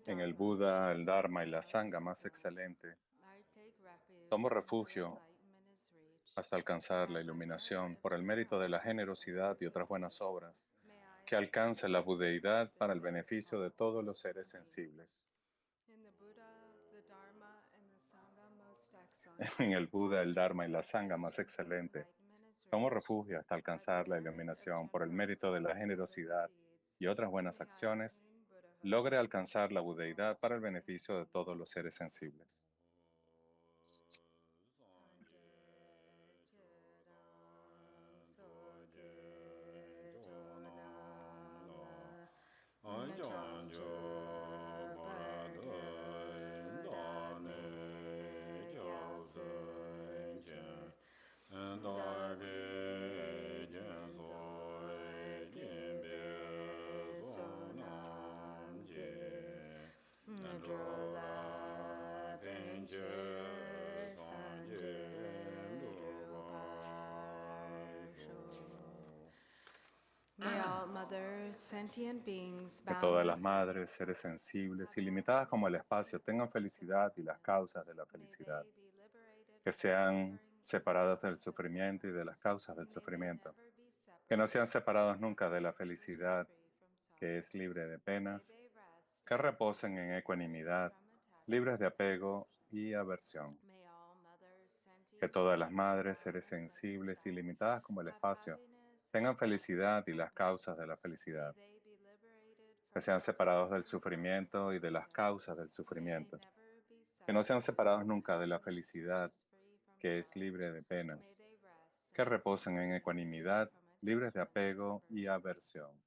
En el Buda, el Dharma y la Sangha más excelente, tomo refugio hasta alcanzar la iluminación por el mérito de la generosidad y otras buenas obras, que alcance la budeidad para el beneficio de todos los seres sensibles. En el Buda, el Dharma y la Sangha más excelente, tomo refugio hasta alcanzar la iluminación por el mérito de la generosidad y otras buenas acciones, logre alcanzar la budeidad para el beneficio de todos los seres sensibles. May all mothers, sentient beings, Que todas las boundless madres, seres sensibles, ilimitadas como el espacio, tengan felicidad y las causas de la may felicidad. they be liberated Que from sean suffering separadas del and sufrimiento y de las causas del may they sufrimiento. never be Que no sean separated separados from nunca de la bliss which is felicidad, free from que es sorrow. libre de May penas. they rest Que in reposen en peace, free ecuanimidad, from libres de attachment and apego aversion. y aversión. May all mothers, Que sentient todas las beings, madres, seres boundless as the sensibles, sky, ilimitadas como el have espacio, happiness and tengan process felicidad y las causas happiness. de la May felicidad. they be liberated Que from sean separados del suffering and process sufrimiento y de las happiness. causas del May they sufrimiento. never be Que no sean separated separados from nunca de la happiness which felicidad, is free from que es sorrow. libre de May penas. they rest Que in reposen en equanimity, free ecuanimidad, from libres de attachment and apego y aversion. aversión.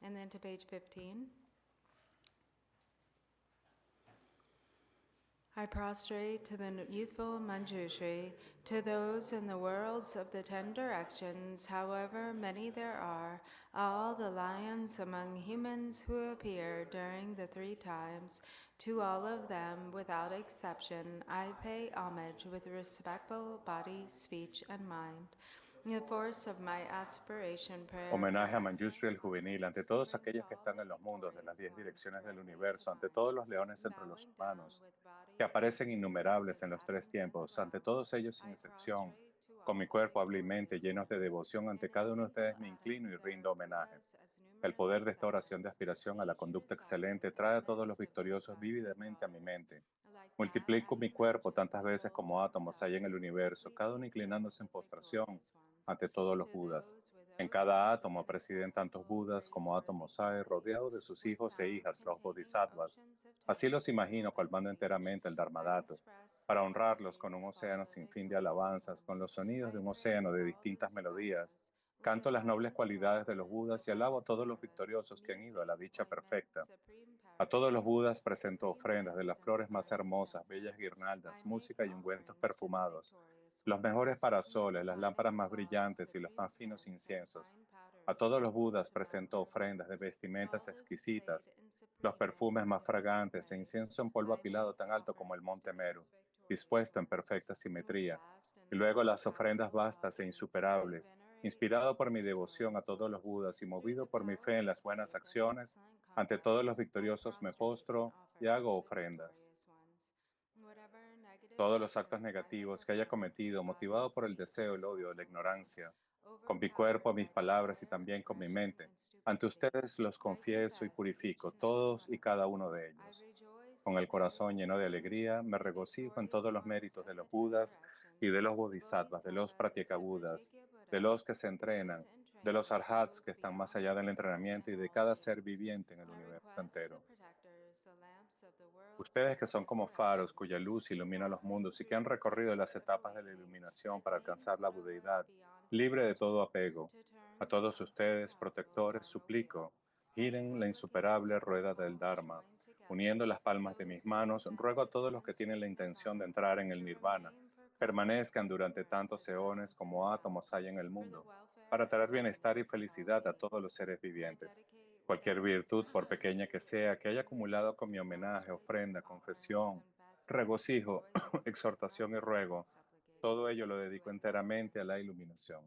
And then to page 15. I prostrate to the youthful Manjushri, to those in the worlds of the 10 directions, however many there are, all the lions among humans who appear during the 3 times, to all of them without exception, I pay homage with respectful body, speech, and mind. The force of my aspiration prayer for Homenaje a Manjushri excellent el juvenil, ante harmony todos brings aquellos que all están the en los mundos de las victorious 10 ones direcciones del directly to universo, ante mind. todos los leones entre los Bowing down humanos, with body que as aparecen motionless innumerables as en los 3 atoms in the tiempos, ante realms, todos ellos sin I excepción, prostrate to con mi all the cuerpo, habla y mente victorious llenos de ones. devoción In ante a cada uno de single ustedes me inclino atom, y there rindo are homenaje. Buddhas as El numerous poder de as esta oración de atoms, aspiración a la each conducta residing excelente within the trae a todos los midst of the victoriosos precises and vívidamente a mi qualities. mente. Like that, I Multiplico mi cuerpo imagine tantas the veces whole como átomos hay en el Dharmadhatu universo, cada uno completely filled inclinándose en with postración victorious ones. ante todos los To Budas. those with En cada oceans of átomo the presiden tantos inaccessible, Budas como praiseworthy átomos hay, qualities, rodeados de sus with hijos e sounds hijas, los containing Bodhisattvas. oceans of Así los temperamental imagino and colmando speech, enteramente el I Dharmadhatu, express para the honrarlos con qualities un of all océano the sin fin de victorious alabanzas, con ones. los sonidos de I un océano praise de all the distintas melodías. Siddharthas with the Canto las nobles brightness of cualidades de los Buddhas, the Budas y alabo a brightness of todos los arhats. victoriosos que han ido a la Music, dicha lament, perfecta. supreme A todos los parasites, Budas presento supreme ofrendas de las hymns, and the flores más brightest hermosas, bellas incense. I guirnaldas, make música y ungüentos offerings to the perfumados, victorious los ones mejores with the parasoles, las lámparas finest más cloths, brillantes y los supreme más finos scents, and inciensos. fine A powders todos los equal Budas to Mount presento Meru. ofrendas de vestimentas All displayed exquisitas, in los supreme and perfumes más magnificent fragantes e ways, incienso en polvo I apilado make tan alto como el offerings to monte Meru, those victorious dispuesto en ones perfecta with simetría. vast and Y luego las ofrendas unsurpassable vastas e offerings. I insuperables, venerate inspirado all por the mi devoción a victorious todos los ones. Budas y Through movido the por mi power fe en of las buenas faith and acciones, excellent ante conduct, todos los I victoriosos me prostrate and postro y offer to hago the ofrendas. victorious ones. Whatever negative Todos los actos actions I have negativos que haya performed cometido, in body, motivado por el speech, deseo, el odio, la impulse, or mind, ignorancia, con mi cuerpo, overpowered mis by palabras y desire, también con mi aggression, mente, and ante stupidity, ustedes los I confieso y confess each purifico, and every todos one y of them. cada uno de I ellos. rejoice Con el corazón lleno de alegría, me regocijo en todos los méritos de los Budas y de los Bodhisattvas, de los Pratyekabudas, de los que se entrenan, de los Arhats que están más allá del entrenamiento y de cada ser viviente en el universo entero. Ustedes que son como faros cuya luz ilumina los mundos y que han recorrido las etapas de la iluminación para alcanzar la budeidad, libre de todo apego. A todos ustedes, protectores, suplico, giren la insuperable rueda del Dharma. Uniendo las palmas de mis manos, ruego a todos los que tienen la intención de entrar en el nirvana, permanezcan durante tantos eones como átomos hay en el mundo, para traer bienestar y felicidad a todos los seres vivientes. Cualquier virtud, por pequeña que sea, que haya acumulado con mi homenaje, ofrenda, confesión, regocijo, exhortación y ruego, todo ello lo dedico enteramente a la iluminación.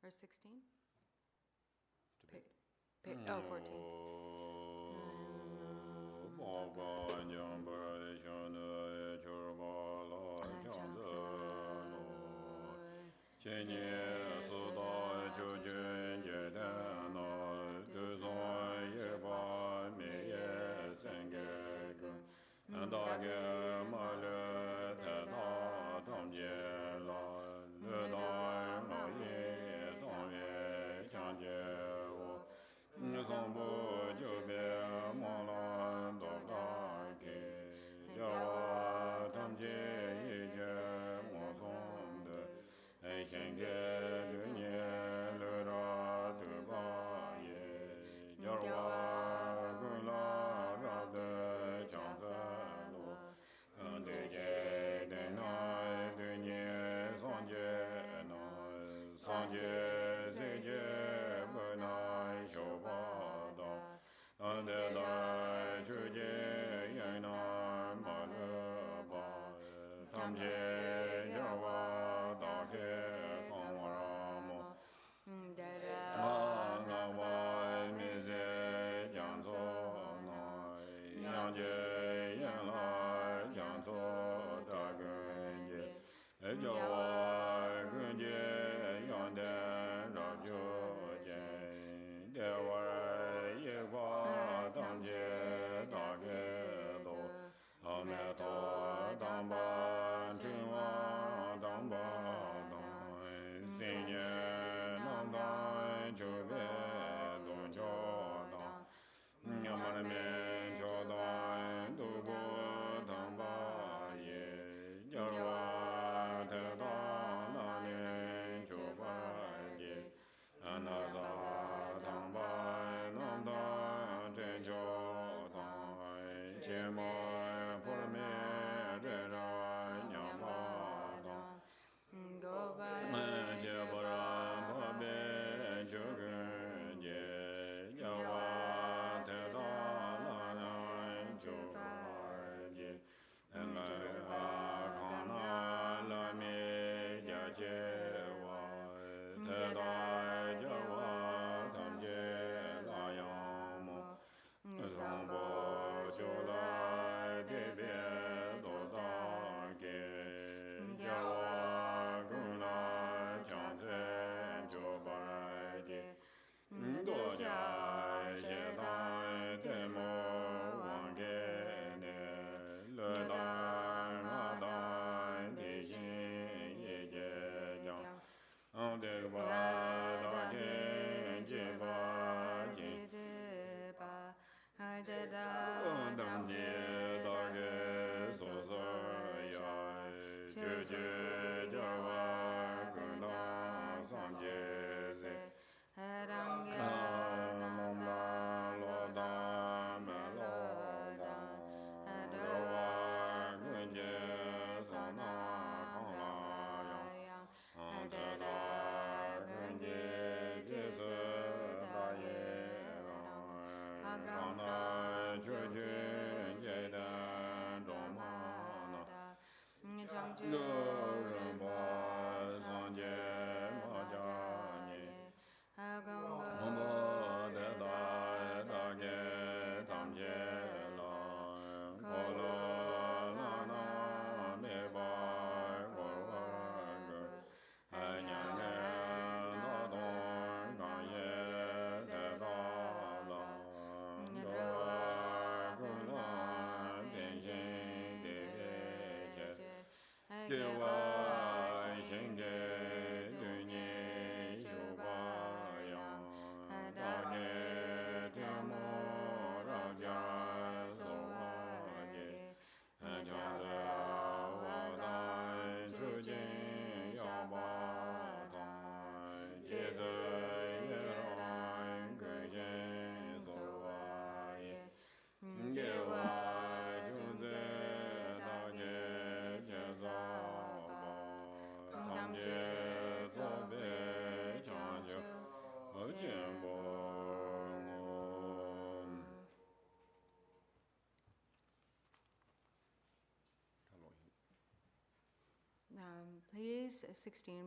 Verse 16? Oh, 14.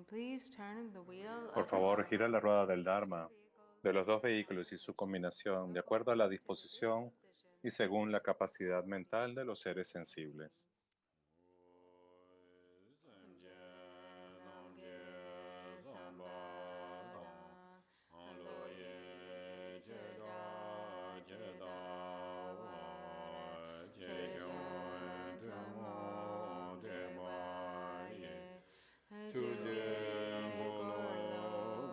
Please turn the wheel Por of the favor, gira la Dharma rueda del of two Dharma de vehicles los dos vehículos y su simultaneously, combinación de acuerdo a la according to the disposición disposition y según la of the capacidad mental de capacities los of seres sentient sensibles. beings. Samje namge sambada aloye jeda jeda war jejon tamo debaye juge gorlo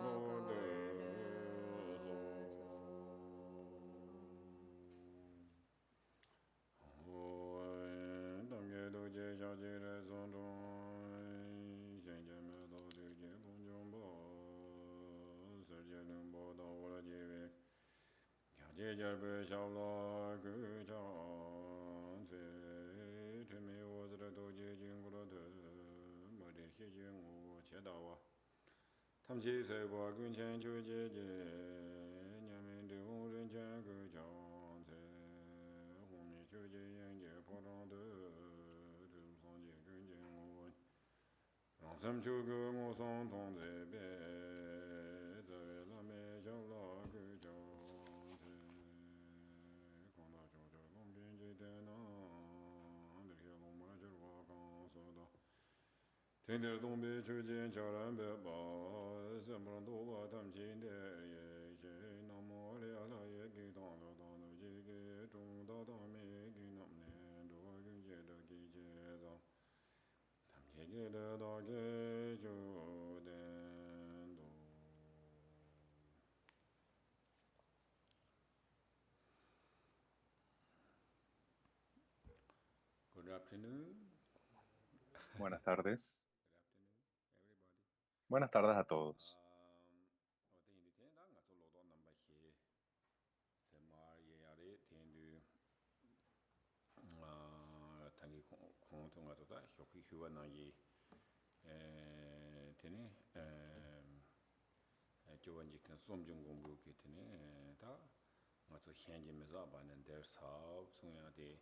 gordo so. Tender Dombe Chujin Charan Beba, Sembran Doba Tam Chin De Ye, Namo Ala Ye Gi Don Do Don Ji Ge, Chung Da Da Me Gi Nam Ne, Do Gun Je Da Gi Je Zang, Tam Ye Ge Da Da Ge Ju Den Do. Good afternoon. Buenas tardes. Good afternoon, everybody. Buenas tardes a todos. tangi kong tu nga ta hyoki hyuwa na yi tene jowan jik ten som jung gong bu ki tene ta nga tu hyanji me za ba nan der saab sung ya de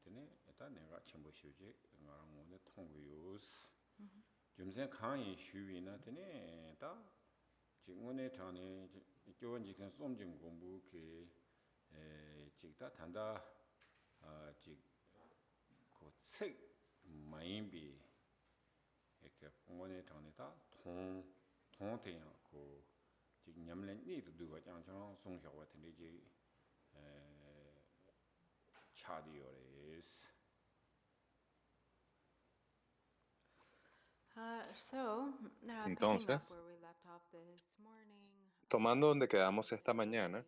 tene ta nenga chenpo shio je nga rang mo ne tong gu yus jumsen khaan yi shuwi na tene ta jik ngo ne chane jowan jik ten som jung gong bu ki jik ta tanda jik 그 책 마인비 이렇게 공원에 전에다 통통대야 그 지금 냠len 니도 누가 장장 송샤 같은데 이제 차디오레스 Picking up Entonces, where we left off this morning, tomando donde quedamos esta mañana,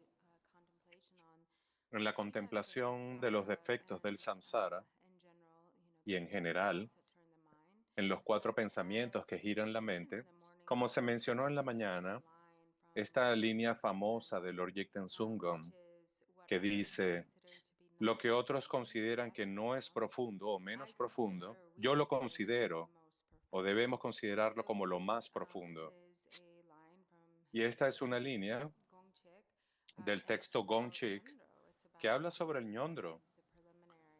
contemplation on en la the effects of contemplación de los samsara defectos del and samsara in general, y the en four general, thoughts that turn the mind. en los cuatro pensamientos que As giran la mentioned in mente, the morning como se mencionó en la this mañana, line from esta Lord línea Jigten famosa Sungren, de Lord Jigten which Sungam, is what que others dice, consider to be lo not que otros profound or consideran que less no es profound, profundo o I menos profundo, consider, we yo lo consider to be the considero most o profound. debemos And considerarlo so como lo this más profundo. is a line from Y esta es his una línea Gongchik, del and it's texto about Gongchik Nyondro. It's que about habla sobre el ñondro, the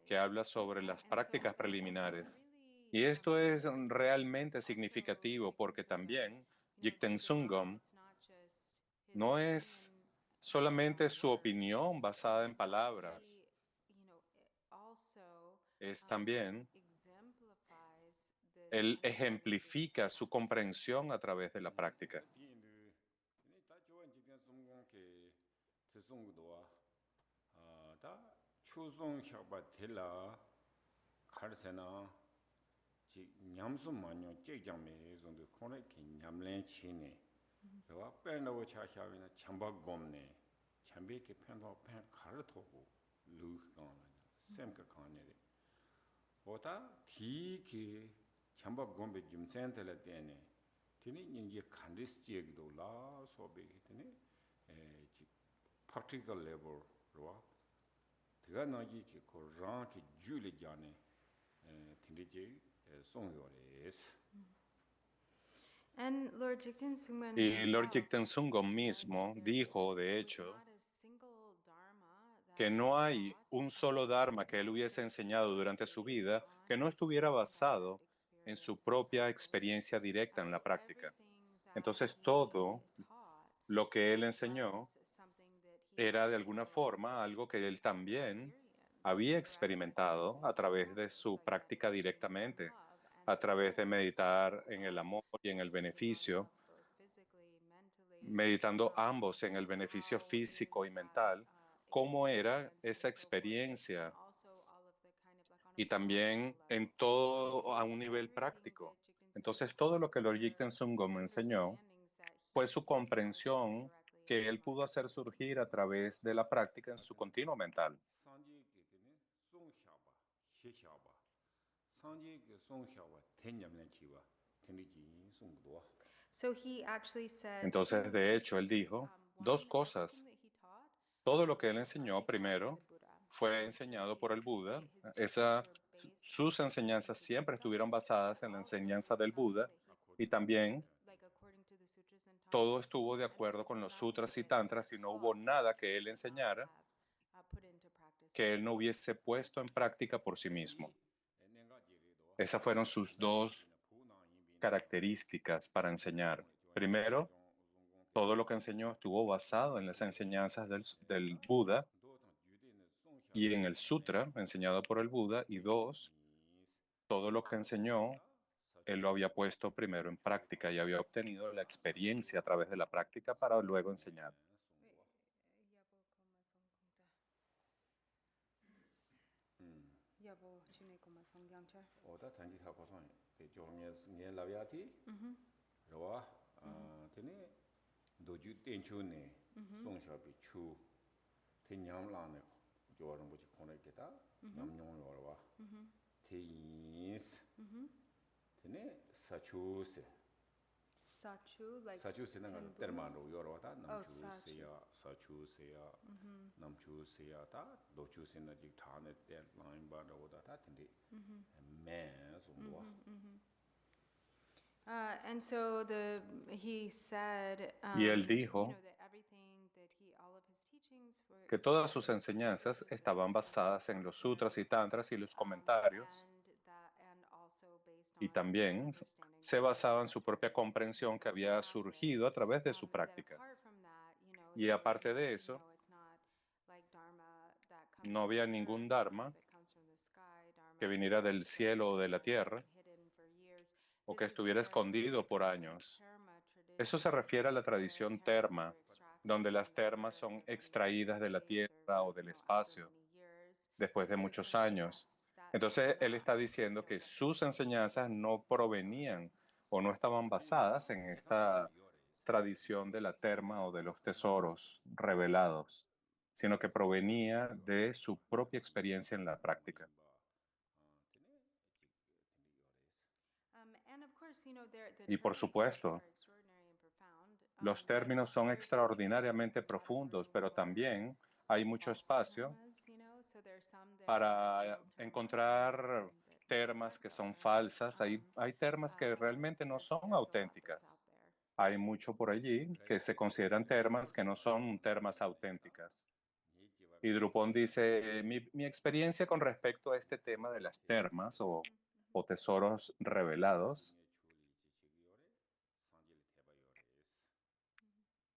que preliminaries. habla sobre las And so prácticas this is preliminares. really Y esto es significant because realmente also significativo Jigten porque Sungren, también Jigten this line, Sungam it's not just his no es opinion based solamente on su words, opinión basada en but palabras, he, also es también, exemplifies this él understanding through his ejemplifica su practice. comprensión a través de la práctica. 다 좋은 지금 성공께 대송도와 다 추송 협바 텔라 가르세나 지 냠수 마녀 제장매 정도 코네키 냠len 치네 그와 빼나고 차샤위나 참바 곰네 참베게 편도 편 가르토고 루스가나 샘까 가네데 보다 디게 참바 곰베 좀 센텔에 때네 티니 이제 칸디스 지역도 라 소베기 때네 지 particle level로 제가 나기 고랑기 줄이잖아요. tindiche 송요레스. And Lord Jigten Sungren Y Lord himself Jigten Sungam said that mismo dijo, de there was hecho, not a single dharma que that no he hay taught un solo that dharma was que él not hubiese based enseñado durante su based vida que on no his estuviera own direct basado en su propia experiencia directa en la práctica. Entonces, todo lo que él enseñó era de alguna forma algo que él también había experimentado a través de su práctica directamente, a través de meditar en el amor y en el beneficio, meditando ambos en el beneficio físico y mental, cómo era esa experiencia y también en todo a un nivel práctico. Entonces, todo lo que Lord Jigten Sungam me enseñó fue su comprensión que él pudo hacer surgir a través de la práctica en su continuo mental. So he actually said Entonces, two de hecho, él things. dijo One, dos cosas. everything that he taught Todo lo que él was enseñó already taught by primero the Buddha. fue So enseñado por el Buda. his teachings were based Sus on the enseñanzas teachings of the siempre Buddha, estuvieron but basadas en la also enseñanza del nothing Buda that he y también like according to the sutras and todo tantras, estuvo de and there acuerdo was con los nothing sutras y that he tantras y no hubo taught that nada he que él would not enseñara have put into practice que él no himself. hubiese puesto en práctica por sí mismo. Esas fueron sus dos características para enseñar. Primero, todo lo que enseñó estuvo basado en las enseñanzas del Buda y en el sutra enseñado por el Buda. Y dos, todo lo que enseñó, él lo había puesto primero en práctica y había obtenido la experiencia a través de la práctica para luego enseñar. 오다 단지 다 고선 조nye 라비아티 로와 테네 도주 땡초네 송샤비 추 테냠라네 조르는 부지 코네게다 남용 요르와 테인스 테네 사추세 Sachu, like 사추세는 10 때만으로 Buddhas? 요르와다 사추. 남추세야 사추세야 남추세야다 도추세는 지 타네 때 라인 바로다 다 텐데 맨 송도와 And so he said, Y él dijo that everything that all of his teachings were que todas sus enseñanzas estaban basadas en los sutras y tantras y los comentarios, and also based y on his own también understanding se of the basaba en Buddha. su propia comprensión que había surgido a través de su That práctica. apart from that, Y aparte de eso, it's not like dharma that comes no from the había earth, ningún dharma dharma that comes from the sky, dharma que that viniera del has cielo o de la been tierra hidden for years. o que This is estuviera referring to escondido por the años. terma Eso se tradition, refiere a la where tradición termas terma, were extracted donde from las the termas earth son or from extraídas de la space, or tierra o del after espacio many years. después So de he was muchos saying that años. that was Entonces, él not, está diciendo que that sus this enseñanzas no provenían o no estaban basadas en esta tradición de la terma o de los tesoros revelados, sino que provenía de su propia experiencia en la práctica. And of course, the Y por terms supuesto, are extraordinary and profound, los but términos son there's also extraordinariamente a lot of profundos, room pero for también hay mucho false espacio termas, so there's some that are para real termas, encontrar some that maybe termas aren't que real son termas. falsas. Hay termas que realmente no son There's a lot that's auténticas. out there. Hay mucho por allí que se consideran termas que no son termas auténticas. Y Drupon dice, mi experiencia con respecto a este tema de las termas o tesoros revelados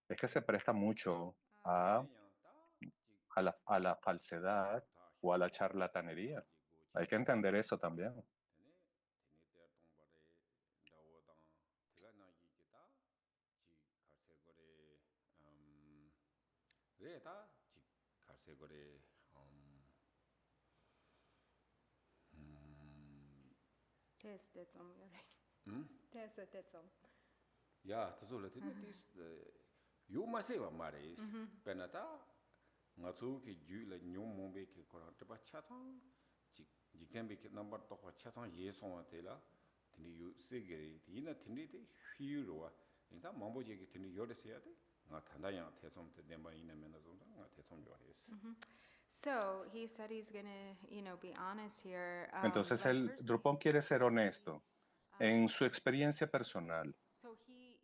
es que se presta mucho a, a la falsedad o a la charlatanería. Hay que entender eso también. 야, 그래서 this 요 마세와 말이스. 베나다 ngazuki juile nyomombe ki korante ba chatang jigembe ki number to ba chatang yesong atela tini yu segeri ina tini de hirowa inda mamboje ki tini yoresia de nga tanda yang tesom te demba ina mena zonda nga tesom yores. So he said he's going to, be honest here. Entonces, Personally, Drupon quiere ser honesto en su experiencia personal. so he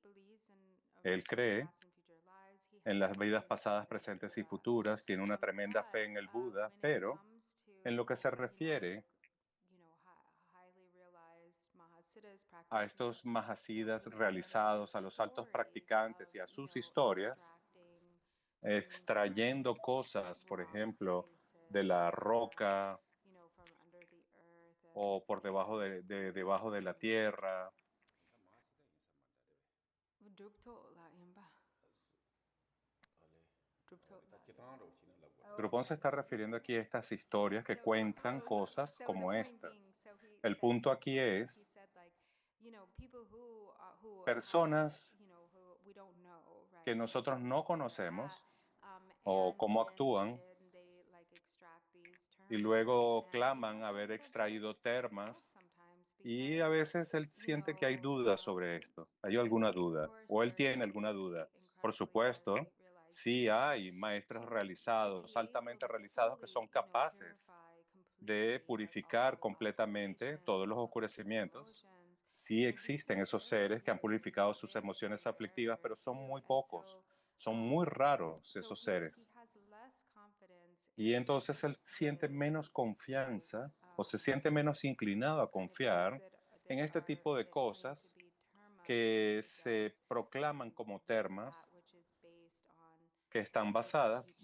believes in Él cree past and future lives. He en has las vidas tremendous pasadas, faith in the presentes y Buddha. futuras, tiene una tremenda fe But en el Buda, when it pero comes to, en lo que se refiere highly realized a estos mahasidas realizados, a los altos practicantes y a sus historias, extrayendo cosas, por ejemplo, de la roca o por debajo de la tierra. Grupón se está refiriendo aquí a estas historias que cuentan cosas como esta. El punto aquí es personas que nosotros no conocemos o cómo actúan y luego claman haber extraído termas y a veces él siente que hay dudas sobre esto. ¿Hay alguna duda? ¿O él tiene alguna duda? Por supuesto, sí hay maestros realizados, altamente realizados, que son capaces de purificar completamente todos los oscurecimientos. Sí existen esos seres que han purificado sus emociones aflictivas, pero son muy pocos, son muy raros esos seres. Y entonces él siente menos confianza o se siente menos inclinado a confiar en este tipo de cosas que se proclaman como termas, que están basadas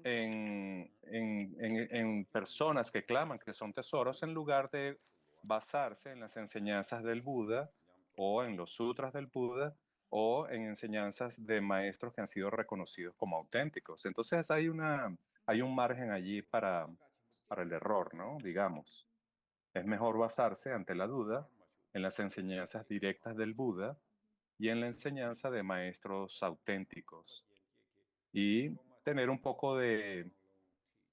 en personas que claman que son tesoros en lugar de basarse en las enseñanzas del Buda o en los sutras del Buda o en enseñanzas de maestros que han sido reconocidos como auténticos. Entonces hay un margen allí para el error, ¿no? Digamos. Es mejor basarse ante la duda en las enseñanzas directas del Buda y en la enseñanza de maestros auténticos y tener un poco de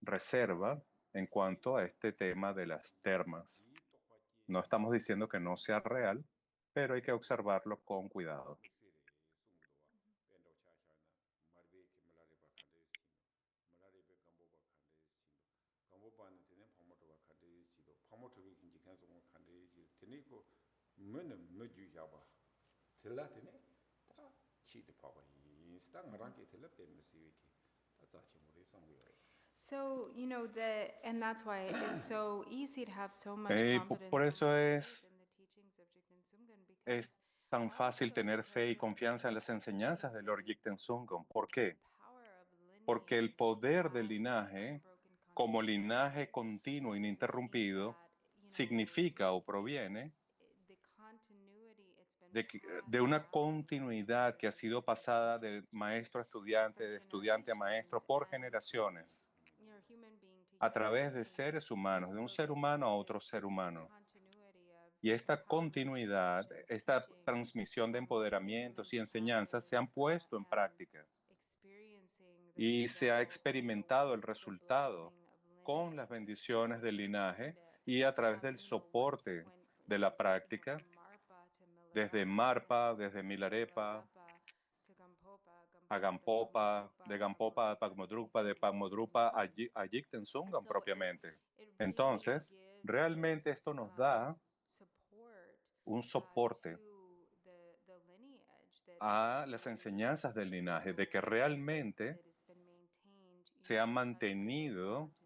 reserva en cuanto a este tema de las termas. No estamos diciendo que no sea real, pero hay que observarlo con cuidado. So, and that's why it's so easy to have so much Por confidence and eso faith in the teachings of Jigten Sumgön es because tan fácil also tener fe y because confianza en las enseñanzas de Lord Jigten Sunggon. ¿Por the qué? power of Porque el lineage poder del as linaje, unbroken como continuity linaje continuo means ininterrumpido, that, significa o proviene the continuity it's been de passed una down continuidad que ha sido pasada de maestro a estudiante, for de estudiante a maestro, generations por and generaciones, human being to a human través de being. seres humanos, de un So ser that humano a otro this ser humano. continuity of Y esta empowerment continuidad, traditions, esta teachings, transmisión de in the empoderamientos y human enseñanzas se han practice puesto en and práctica experiencing the y se ha result experimentado el with the resultado blessing of con las lineage bendiciones supporting del linaje behind it. y a través del What soporte when de you la said, práctica, from Marpa to desde Milarepa Marpa, and desde from Milarepa, Milarepa to Gampopa, a Gampopa to Gampopa, Pagmodrupa, de Gampopa a Pagmodrupa Pagmodrupa, de to Yigten Pagmodrupa Sungam. a Jigten Sungam So propiamente. it really Entonces, gives realmente this esto nos da support un soporte to the lineage that a is las really, enseñanzas del linaje, de que realmente that has been maintained, se ha in such unbroken mantenido continuity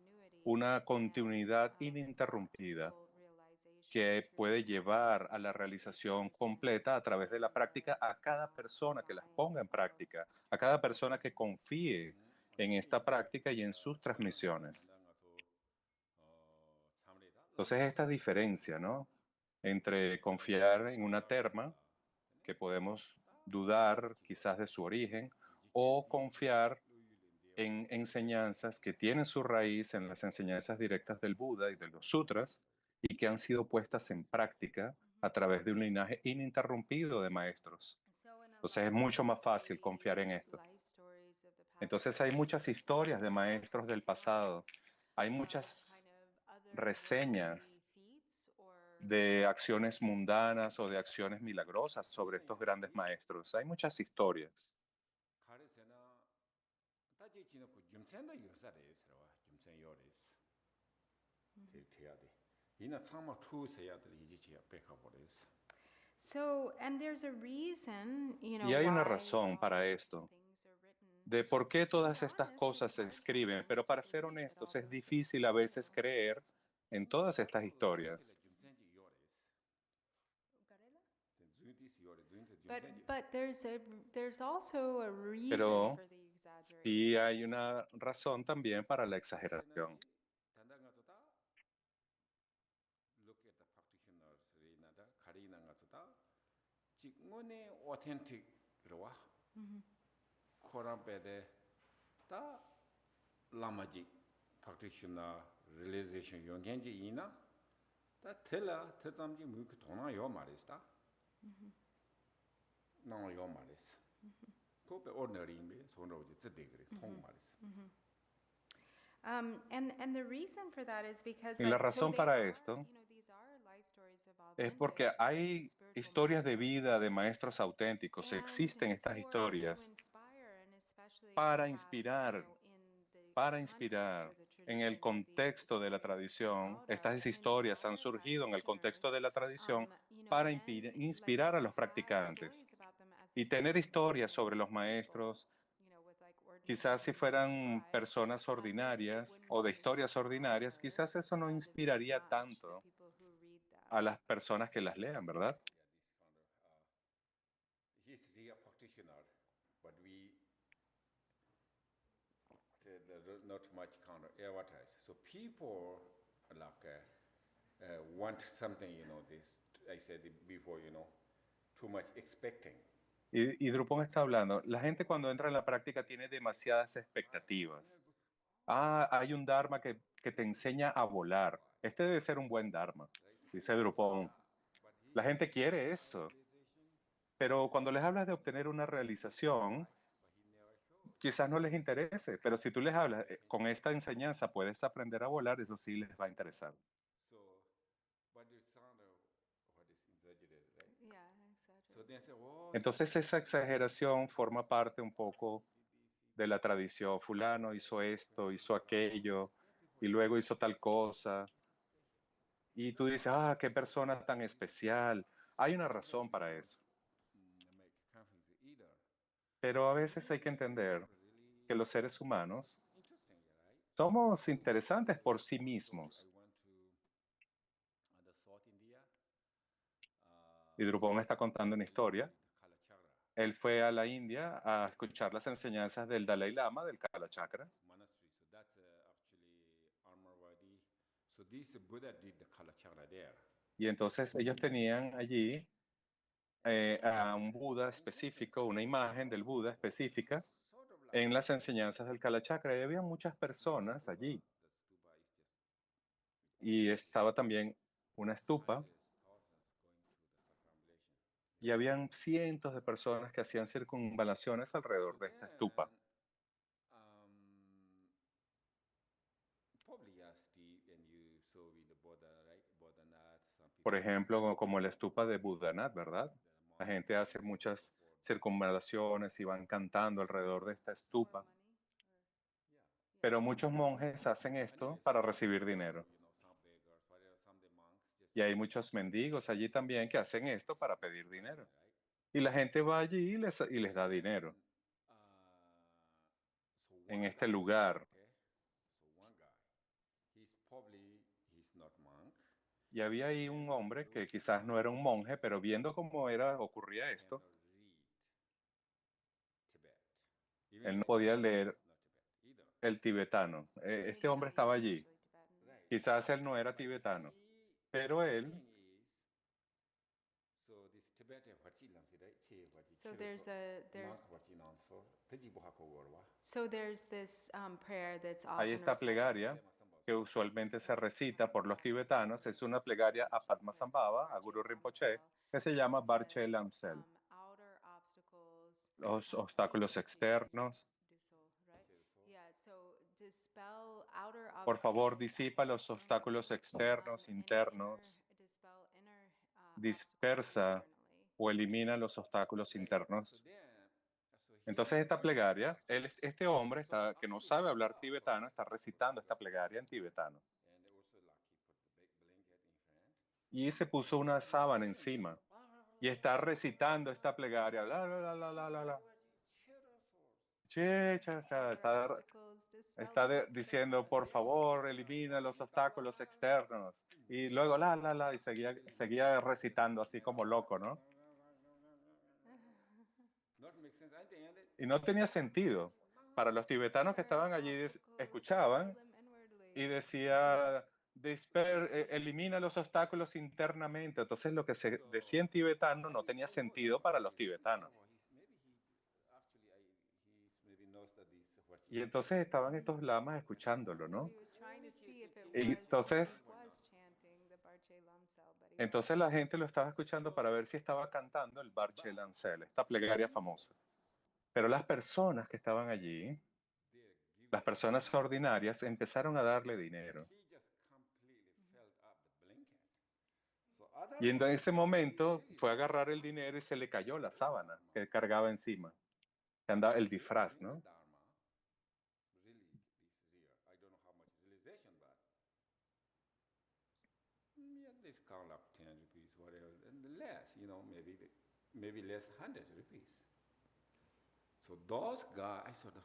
una and continuidad brought to ininterrumpida full realization que through the puede llevar practice a of la realización experiencing completa a través de la práctica a cada the persona que las lion ponga en of práctica, a cada persona que transmission. confíe en esta práctica y en sus transmisiones. Entonces, esta diferencia, ¿no? Entre confiar en una terma, que podemos dudar quizás de su origen, o confiar en enseñanzas que tienen su raíz en las enseñanzas directas del Buda y de los sutras y que han sido puestas en práctica a través de un linaje ininterrumpido de maestros. So in a Entonces es lot mucho of más fácil confiar en the esto. life stories of the past Entonces hay muchas historias de accounts maestros and del pasado, accounts hay of muchas kind of otherworldly reseñas feats or de acciones miracles. mundanas o de acciones milagrosas sobre estos grandes maestros. Hay muchas historias. So, and there's a reason, Y hay una why razón all para these esto, things are written. de por qué To be todas estas honest, cosas it's se hard escriben, sometimes pero to para ser believe that honestos, all es those things difícil are a veces real. creer en todas estas historias. But there's also a reason Pero for the sí exaggeration. hay una razón también para la exageración. Look at the practitioners nada karina nga tsuta chik ngone authentic rwa koran pede ta lamaji practitioner realization yonggenji ina ta tela tsamji mu ku tona yo maris ta no yo maris ko be ordinary me sonro ji tsedegri tong maris. And the reason for that is because, Y la like, so razón they para are, esto these are life stories of es authentic porque hay spiritual historias de masters. vida de maestros auténticos. And Existen estas to historias inspire, and especially para perhaps, inspirar, in the para context inspirar or the en el tradition of these contexto de la stories came tradición. out of, Estas to historias han inspire surgido en el contexto practitioners, de la tradición para like inspirar a to los have practicantes. stories about them as Y if tener they were historias sobre ordinary los people, maestros, with like ordinary quizás si reasonable fueran lives, personas maybe they ordinarias wouldn't o de historias ordinarias, inspire quizás eso no as inspiraría much the tanto people who read them. a las personas que las lean, ¿verdad? He's a practitioner, but we not much counter advertise. So people like want something, this I said before, too much expecting. Y Drupon está hablando, la gente cuando entra en la práctica tiene demasiadas expectativas. Ah, hay un Dharma que te enseña a volar. Este debe ser un buen Dharma, dice Drupon. La gente quiere eso, pero cuando les hablas de obtener una realización, quizás no les interese, pero si tú les hablas, con esta enseñanza puedes aprender a volar, eso sí les va a interesar. So, but it sounded what is exaggerated, right? Yeah, So exactly. they say, oh, Entonces esa exageración forma parte un poco de la tradición. Fulano hizo esto, hizo aquello, y luego hizo tal cosa. Y tú dices, ah, qué persona tan especial. Hay una razón para eso. make conflict either. Pero a veces hay que entender Really que los seres humanos interesting, right? somos interesantes por sí I mismos. went to the South India. Y Drupal me está contando una historia. Kalachakra Él fue a la India a escuchar las enseñanzas del Dalai Lama, del Kala Chakra. monastery. So that's actually Armarwadi. So this Buddha did the Kalachakra there. Y entonces ellos tenían allí a un Buda específico, una imagen del Buda específica Sort of like en las enseñanzas del Kala Chakra. Y había muchas personas allí. the stupa is just Y estaba también una estupa hundreds, thousands going to the circumambulation. y habían cientos de personas que hacían circunvalaciones alrededor So de esta then, estupa. probably Steve and you saw with the Buddha, right? Bodhanath, some people. Por ejemplo, como la estupa de Buddhanath, ¿verdad? La gente hace muchas circunvalaciones y van cantando alrededor de esta estupa. Pero muchos monjes hacen esto para recibir dinero. Some beggars, some the monks just Y hay muchos mendigos allí también que hacen esto para pedir dinero. right? Y la gente va allí y les da dinero So en one este guy, lugar. okay? So one guy, he's not monk. Y había ahí un hombre que quizás no era un monje, pero viendo cómo ocurría esto, Cannot read Tibet. él Even no though podía it's leer not Tibet either. el tibetano. Este He's hombre not even estaba allí. actually Tibetan. Right. Quizás él no era tibetano, pero él, Thing is, so this Tibetan Huachilam, right? So there's this prayer that's hay often esta recited. plegaria que usualmente se recita por los tibetanos, es una plegaria a Padmasambhava, a Guru Rinpoche, que se llama Barche Lamsel. Outer obstacles, Los obstáculos externos. dispel outer Por favor, obstacles, disipa los obstáculos externos, internos, dispel inner obstacles dispersa internally. o elimina los obstáculos internos. So he Entonces was esta doing plegaria, that. este hombre que no sabe hablar tibetano, está recitando esta plegaria en tibetano. And also like he put the big blanket in front. Y se puso una sábana encima y está recitando esta plegaria. La, la, la, la, la, la, la. Che, cha, cha, diciendo, por favor, elimina los obstáculos externos. Y luego, y seguía recitando así como loco, ¿no? Not make sense. Y no tenía sentido. Para los tibetanos que estaban allí, escuchaban y decía, elimina los obstáculos internamente. Entonces lo que se decía en tibetano no tenía sentido para los tibetanos. Y entonces estaban estos lamas escuchándolo, ¿no? Y entonces la gente lo estaba escuchando para ver si estaba cantando el Barche Lancel, esta plegaria famosa. Pero las personas que estaban allí, las personas ordinarias, empezaron a darle dinero. Y en ese momento fue a agarrar el dinero y se le cayó la sábana que cargaba encima, que andaba el disfraz, ¿no? This count up 10 rupees, whatever, and less, maybe less 100 rupees. So those guys, I thought,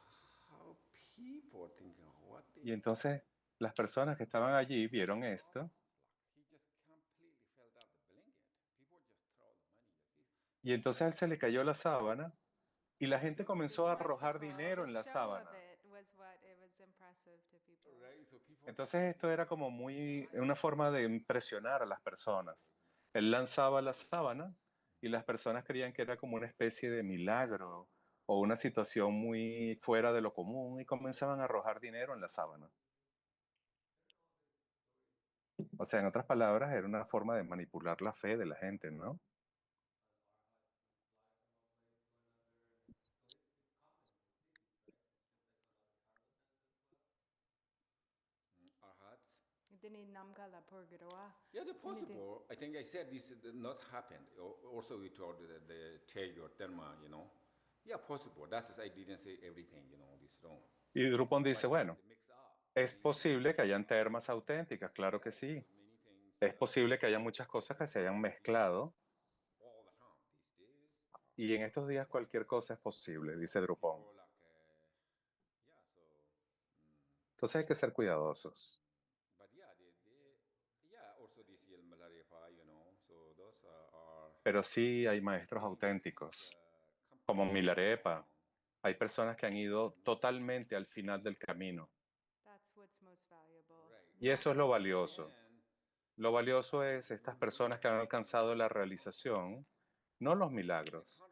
how people are thinking, what they... Y entonces las personas que estaban allí vieron esto. Y entonces a él se le cayó la sábana y la gente comenzó a arrojar dinero en la sábana. Entonces esto era como una forma de impresionar a las personas. Él lanzaba la sábana y las personas creían que era como una especie de milagro o una situación muy fuera de lo común y comenzaban a arrojar dinero en la sábana. O sea, en otras palabras, era una forma de manipular la fe de la gente, ¿no? Yeah, they're possible. I think I said this did not happen. Also, we told the Tej or Dharma, Yeah, possible. That's I didn't say everything, this wrong. Y Drupon dice, bueno, es posible que hayan termas auténticas, claro que sí. Es posible que haya muchas cosas que se hayan mezclado. Y en estos días cualquier cosa es posible, dice Drupon. Entonces hay que ser cuidadosos. Pero sí hay maestros auténticos, como Milarepa. Hay personas que han ido totalmente al final del camino. Y eso es lo valioso. Lo valioso es estas personas que han alcanzado la realización, no los milagros.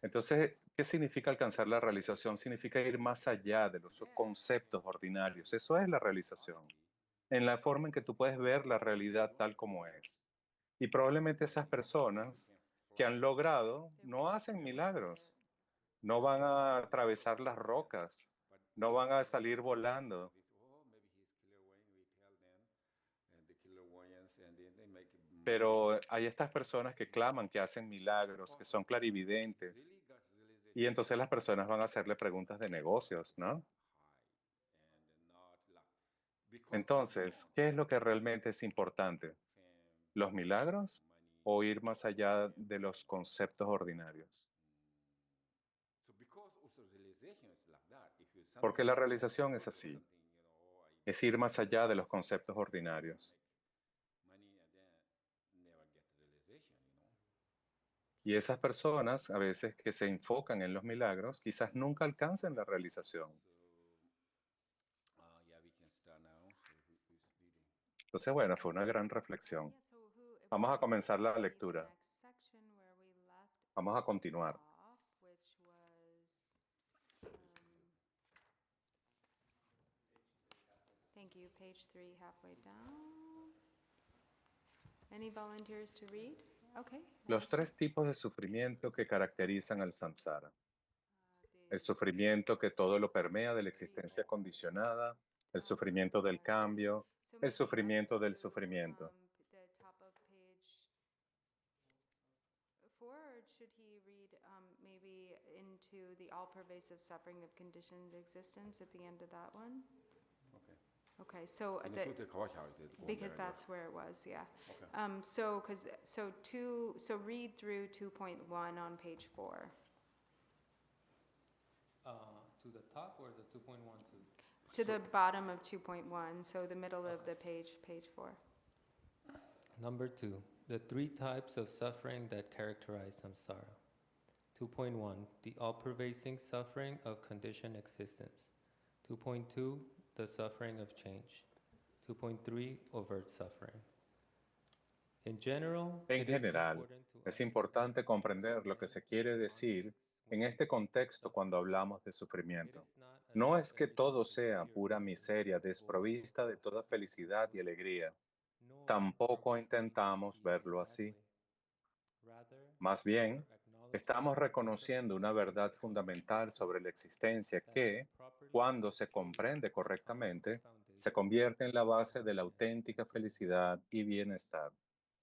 Entonces, ¿qué significa alcanzar la realización? Significa ir más allá de los conceptos ordinarios. Eso es la realización. En la forma en que tú puedes ver la realidad tal como es. Y probablemente esas personas que han logrado no hacen milagros. No van a atravesar las rocas. No van a salir volando. Pero hay estas personas que claman que hacen milagros, que son clarividentes. Y entonces las personas van a hacerle preguntas de negocios, ¿no? Entonces, ¿qué es lo que realmente es importante? ¿Los milagros o ir más allá de los conceptos ordinarios? Porque la realización es así. Es ir más allá de los conceptos ordinarios. Y esas personas, a veces que se enfocan en los milagros, quizás nunca alcancen la realización. Entonces, bueno, fue una gran reflexión. Vamos a comenzar la lectura. Vamos a continuar. Thank you. Page 3, halfway down. Any volunteers to read? Okay. Los tres tipos de sufrimiento que caracterizan al samsara. El sufrimiento que todo lo permea de la existencia condicionada, el sufrimiento del cambio, el sufrimiento del sufrimiento. The top of page 4, or should he read maybe into the all-pervasive suffering of conditioned existence at the end of that one? Okay, so 근데 the, 쇼트 가와샤 돼. because that's where it was, yeah. Okay. So read through 2.1 on page 4. To the top or the 2.1 To the bottom of 2.1, so the middle of the page, page 4. Number 2, the 3 types of suffering that characterize samsara. 2.1, the all-pervasive suffering of conditioned existence. 2.2, the suffering of change. 2.3, overt suffering. In general, En it is general, important to es understand importante comprender the lo que se quiere decir context en when este speaking of contexto suffering. cuando hablamos de It sufrimiento. is not as No if es que everything todo is sea pure pura misery, miseria a void, desprovista de toda nothing to felicidad y enjoy, alegría. nor are Tampoco we trying to intentamos see it in verlo that así. way. Rather, Más we are bien, acknowledging estamos the reconociendo una fundamental verdad truth of fundamental sobre la existence existencia that when que, properly cuando se understood, comprende becomes the correctamente, se foundation convierte en la of base de la happiness auténtica and freedom. felicidad y bienestar.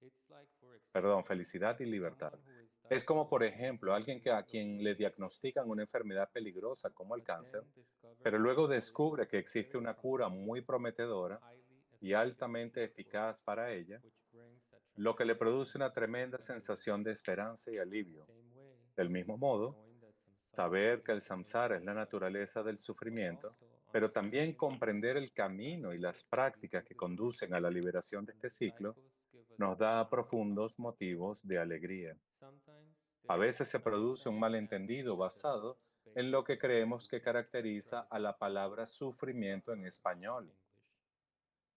It's like, for Perdón, example, felicidad y libertad. someone who is Es como, por diagnosed with ejemplo, a alguien very a quien le illness, diagnostican una enfermedad peligrosa como el but cáncer, then pero discovers luego there is descubre que a existe very una cura promising, muy prometedora highly y effective altamente cure for it, eficaz para ella, which brings a lo que le tremendous produce sense una of hope tremenda and relief. sensación de esperanza y In the alivio. same way, Del mismo modo, knowing that samsara saber que el is the samsara nature es of la suffering, naturaleza del but sufrimiento, also pero también understanding the comprender el practical camino y las practices that lead prácticas to que liberation conducen a la liberación de and este the ciclo, cycles give us nos da profound profundos positive motivos de alegría. Sometimes A there is veces se a produce un misunderstanding malentendido that the basado word en space lo que in the creemos que Buddha caracteriza a characterizes la the palabra word sufrimiento en suffer in español. English.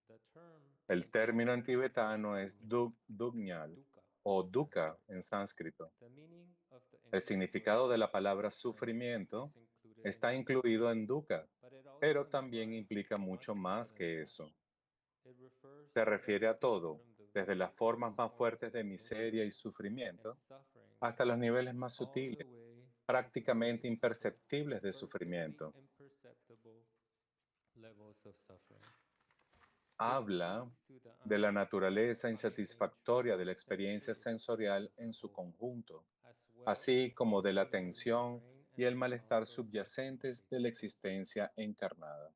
The term El in término en Tibetan is tibetano es or dugnyal dukkha o in dukkha Sanskrit. en sánscrito. The meaning of the El English word significado de la palabra suffering sufrimiento is included in está dukkha, incluido en dukkha, but it also pero también implies implica mucho much more más than que that. eso. It refers Se to refiere a everything todo, from the desde very las formas coarse más forms fuertes of de miseria y misery and sufrimiento suffering hasta los niveles más all the sutiles, way to the very prácticamente subtle, imperceptibles de furtively sufrimiento. imperceptible levels of suffering. It Habla speaks to the de la naturaleza unsatisfying nature insatisfactoria de of la experiencia sensual sensorial experiences en as a su whole, conjunto, as well así as the como de la ongoing tensión strain y and el malestar discomfort of subyacentes de la embodied existence. existencia encarnada.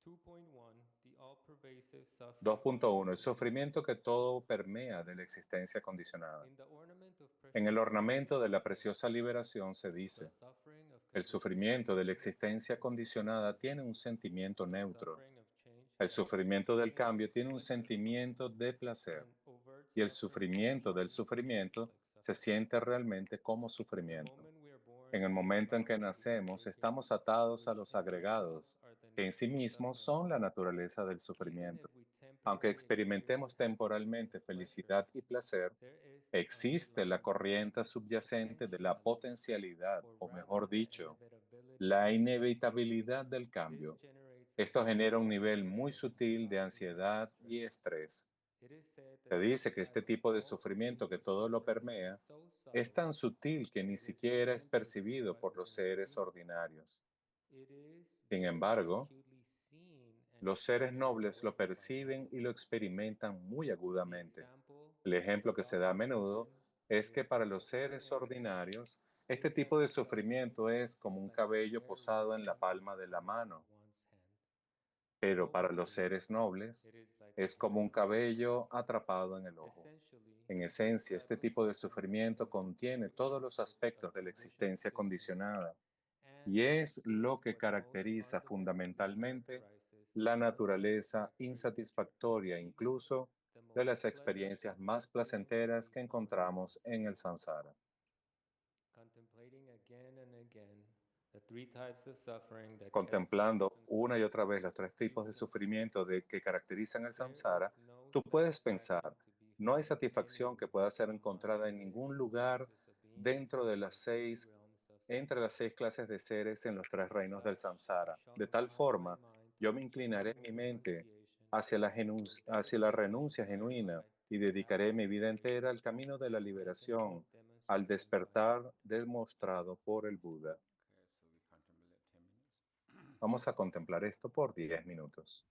2.1 The all-pervasive suffering of 2.1. El conditioned sufrimiento que existence. todo permea de la existencia condicionada. In the ornament of En precious el ornamento de liberation la says, preciosa liberación se the dice, suffering of el conditioned sufrimiento de la existence has existencia no condicionada feeling. tiene un sentimiento The neutro. suffering of change El has no sufrimiento del feeling cambio of tiene un pleasure. sentimiento de placer. And overt Y el suffering sufrimiento del actually feels sufrimiento like se suffering. siente realmente como The sufrimiento. moment we are born, En el we are momento en que bound to the nacemos, estamos aggregates, atados a which los in themselves agregados, are the que en sí nature of mismos suffering. son la naturaleza del Even sufrimiento. if we Aunque temporarily experience experimentemos happiness and temporalmente pleasure, felicidad y placer, there is the existe la underlying corriente subyacente de la potentiality, potencialidad, or o rather mejor the dicho, inevitability of la change. inevitabilidad del This cambio. generates a Esto very genera un subtle nivel muy level of sutil de anxiety and ansiedad y distress. estrés. It is said Se that this dice que type este of tipo de sufrimiento que all-pervasive todo lo suffering is permea so es subtle tan sutil que that ni it is not siquiera es even perceived percibido by por los ordinary seres beings. ordinarios. It is Sin very embargo, acutely seen and los seres experienced, nobles lo however, by perciben noble y lo beings. experimentan muy The agudamente. example El ejemplo que se most da a often menudo given es que is para that los for seres ordinary beings, ordinarios, este this tipo type de of suffering sufrimiento es como is un like a cabello hair posado en la resting on the palma de la palm of mano, one's hand. For pero para noble los beings, seres nobles it is like a es como hair un on the eye. cabello atrapado en el ojo. Essentially, En this esencia, este type of tipo de suffering sufrimiento contains contiene todos los characteristic of aspectos de la conditioned existencia existence condicionada and y es is lo que what most caracteriza fundamentally fundamentalmente characterizes la the naturaleza unsatisfactory, insatisfactoria even incluso the de most las pleasant experiencias más experience that placenteras we que find in encontramos en el samsara. samsara. Contemplating again and again the 3 types of suffering that characterize Contemplando una y samsara, otra vez los tres you tipos de can sufrimiento que caracterizan el there samsara, is no tú puedes satisfaction pensar, to be no hay found satisfacción que anywhere pueda ser among the encontrada en ningún 6 lugar classes of beings dentro de in las the 3 seis, realms of entre las samsara. 6 clases de seres en los tres As reinos del such, I samsara. shall De tal incline my forma, mind to yo the me inclinaré genuine mi mente renunciation or hacia la dedicating my renuncia entire genuina life y to that dedicaré mi vida entera liberation al camino de la blatantly liberación, al demonstrated by the despertar Buddha. demostrado por el Buda. Okay, so we contemplate 10 minutes. Vamos a contemplar esto por 10 minutos.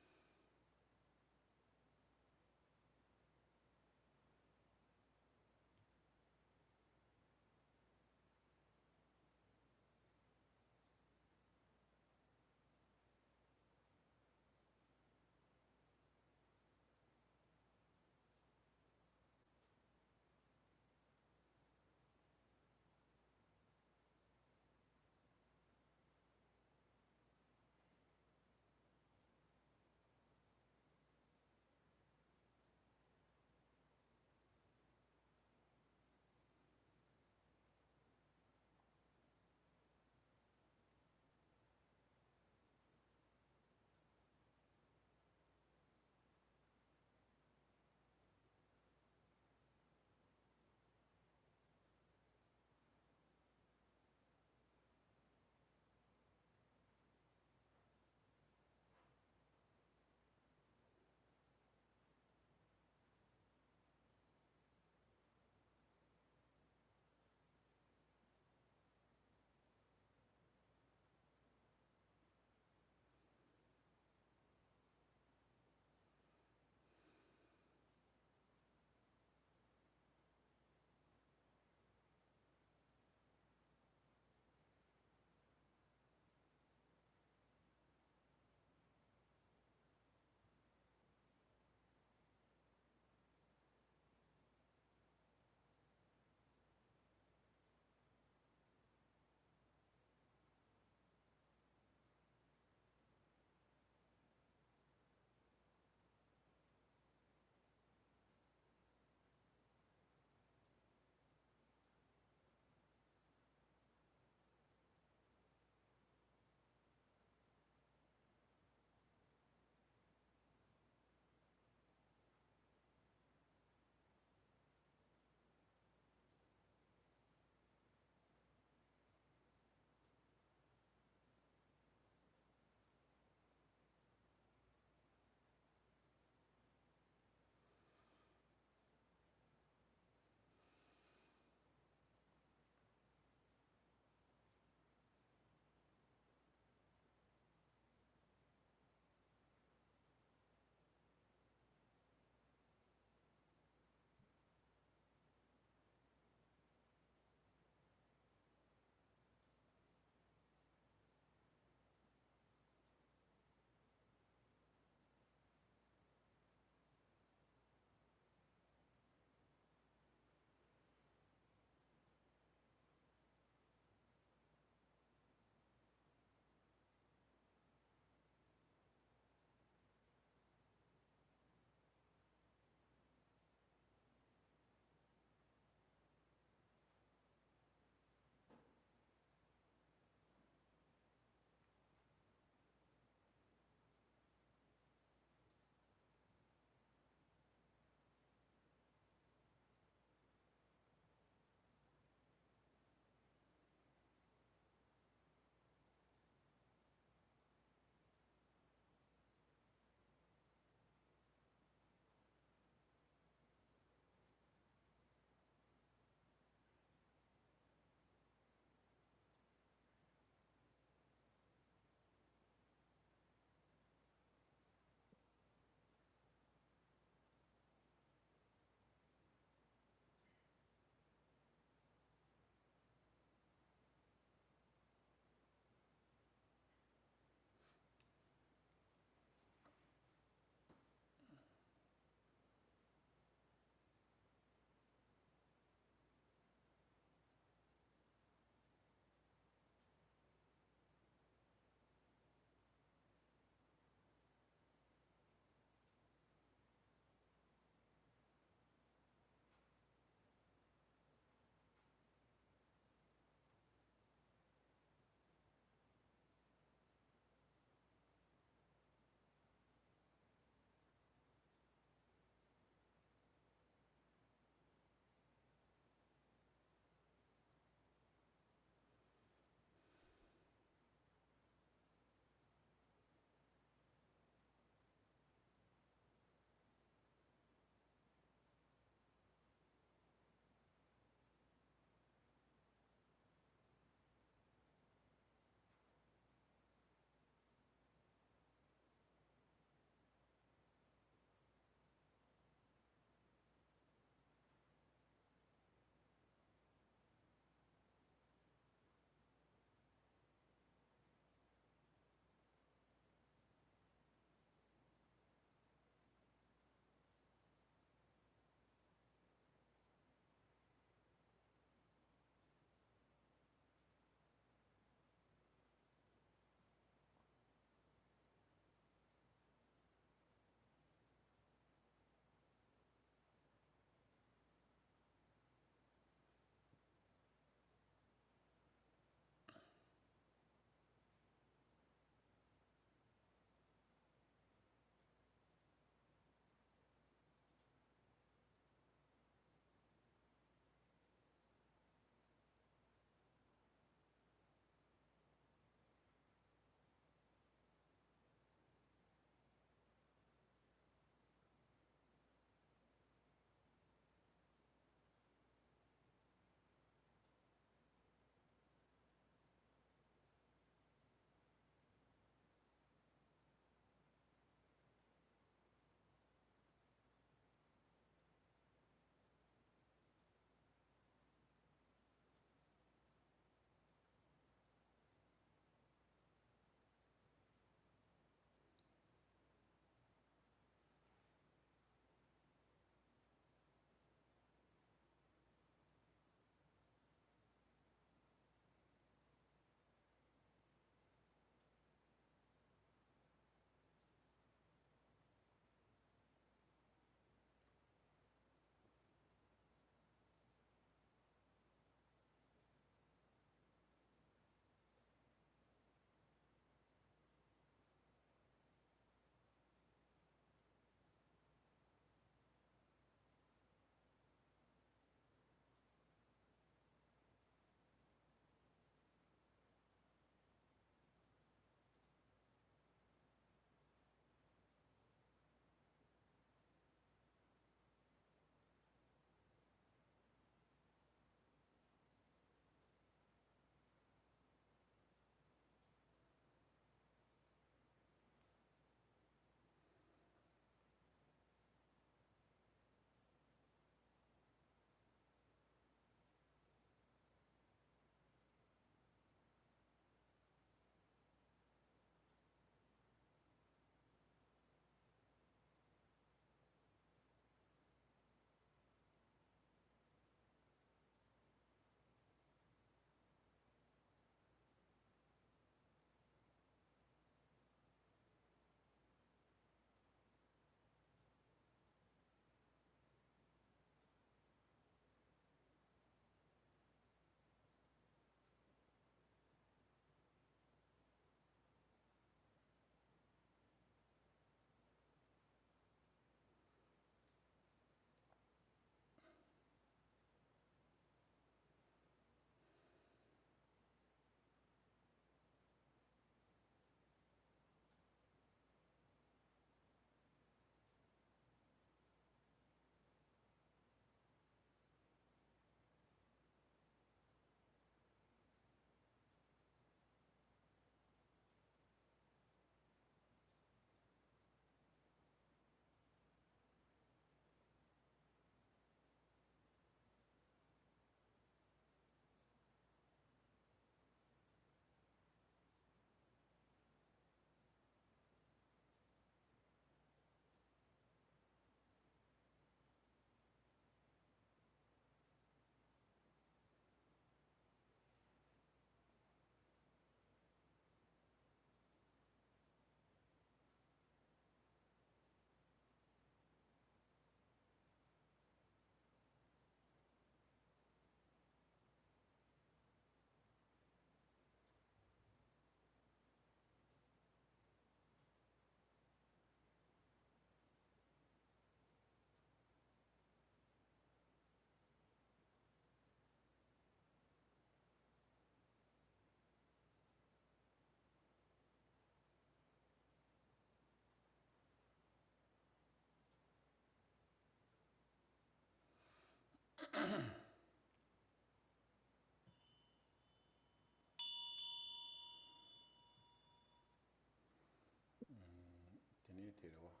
Tene tero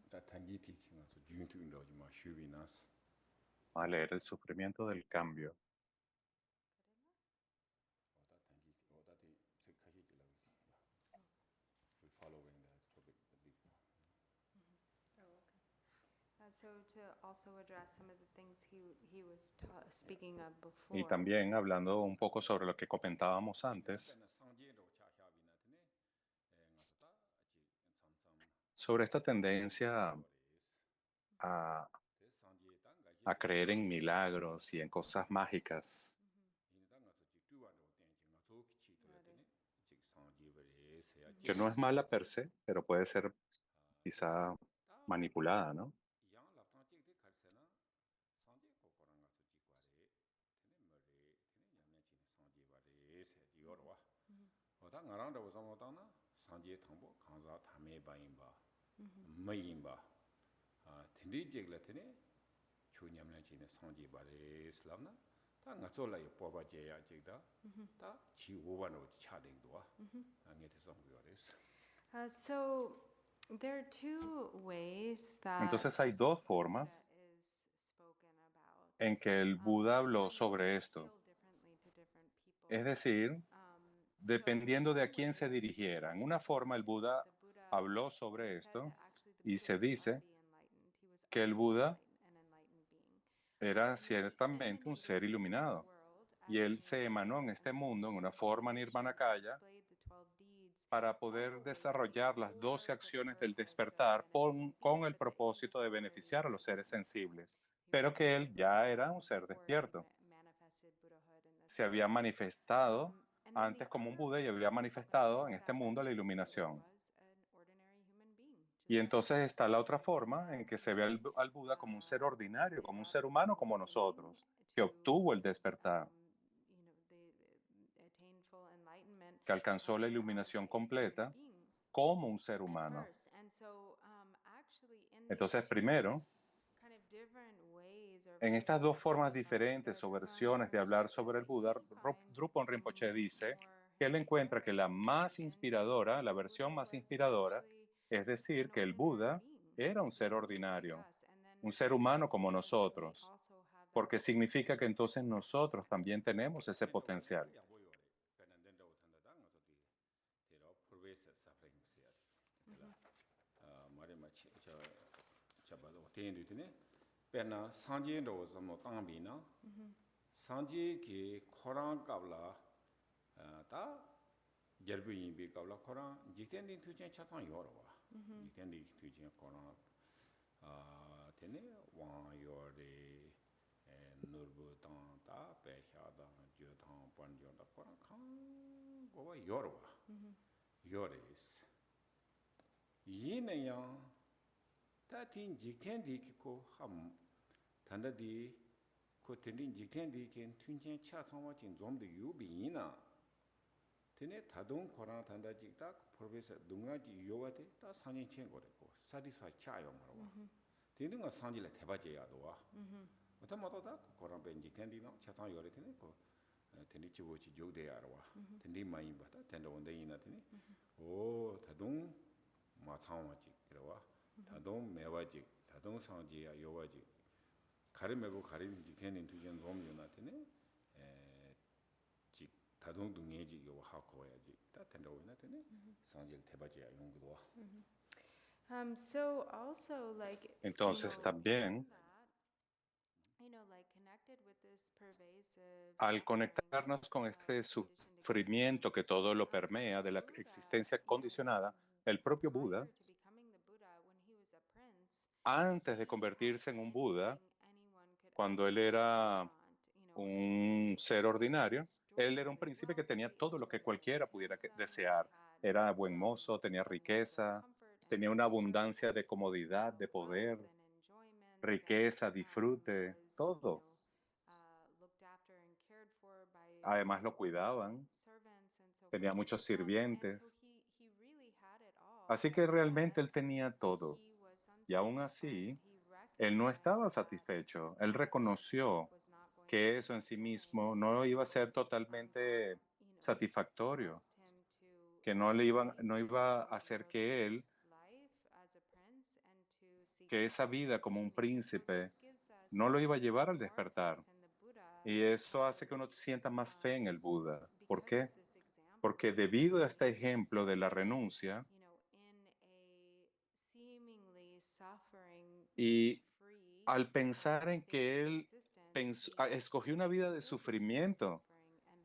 da tangi ti ki nga so jun tu ndo ma shubi nas. A leer el sufrimiento del cambio. Oda tangi ti oda ti se kaji ti la wi. We following that topic a bit. So to also address some of the things he was speaking of Y before. también hablando un poco sobre lo que comentábamos antes, sobre esta tendencia a, a creer en milagros y en cosas mágicas, que no es mala per se, pero puede ser quizá manipulada, ¿no? oda ngarang da wasamo ta na sanje thangbo khangza thame ba yimba ma yimba tindi jegla tene chunyamla chine sanje bare islam na ta ngacho la yo poba je ya jegda ta chi woba no cha ding do nge te som yores. So there are two ways that Entonces hay dos formas Buddha is spoken about. en que el Buda habló sobre esto. Feel differently to different people. Es decir, dependiendo de a quién se dirigiera. En una forma, el Buda habló sobre esto y se dice que el Buda era ciertamente un ser iluminado y él se emanó en este mundo en una forma nirmanakaya para poder desarrollar las 12 acciones del despertar con el propósito de beneficiar a los seres sensibles, pero que él ya era un ser despierto. Se había manifestado antes como un Buda y había manifestado en este mundo la iluminación. Y entonces está la otra forma en que se ve al Buda como un ser ordinario, como un ser humano como nosotros, que obtuvo el despertar, que alcanzó la iluminación completa como un ser humano. Entonces, primero, en estas dos formas diferentes o versiones de hablar sobre el Buda, Drupon Rinpoche dice que él encuentra que la más inspiradora, la versión más inspiradora, es decir, que el Buda era un ser ordinario, un ser humano como nosotros, porque significa que entonces nosotros también tenemos ese potencial. Pena sanje ndo zamo tangbi na sanje ki khorang kabla ta gerbu yinbi kabla khorang jikten din tujen chatang yorwa jikten din tujen khorang tene wang yore nurbu tang ta pekha da jo tang pan jo da khorang khang gowa yorwa yores yin yang ta tin jikten di ko ham tanda di ko tendin jikten di ken tunchen cha changwa jing zom de yu bi ina tene tadong korang tanda jik ta professor dunga ji yowa de ta sanyin chen gore ko satisfy cha yo marwa tendin ga sanji la theba je ya do wa ta ma ta korang ben jikten di no cha chang yore tene ko tendin chi wo chi jog de ya wa tendin ma yin ba ta tenda won de ina tene o tadong ma changwa ji wa tadong mewa ji tadong sanji ya yowa ji 가림하고 가림 지켜낸 두전 좀 요나테네 지 다동 동해지 요 하고야지 다 된다고 나테네 상질 대바지야 용기도 와. So also like Entonces también, like connected with this pervasive al suffering conectarnos con este of sufrimiento que todo lo permea de la existencia condicionada, el propio Buda, prior to becoming the Buddha, when he was a prince, antes de convertirse en un Buda, cuando él era un ser ordinario, él era un príncipe que tenía todo lo que cualquiera pudiera desear. Era buen mozo, tenía riqueza, tenía una abundancia de comodidad, de poder, riqueza, disfrute, todo. Además lo cuidaban, tenía muchos sirvientes. Así que realmente él tenía todo. Y aún así, Él no estaba satisfecho. Él reconoció que eso en sí mismo no iba a ser totalmente satisfactorio, que no iba a hacer que él, que esa vida como un príncipe, no lo iba a llevar al despertar. Y eso hace que uno sienta más fe en el Buda. ¿Por qué? Porque debido a este ejemplo de la renuncia y al pensar en que él escogió una vida de sufrimiento,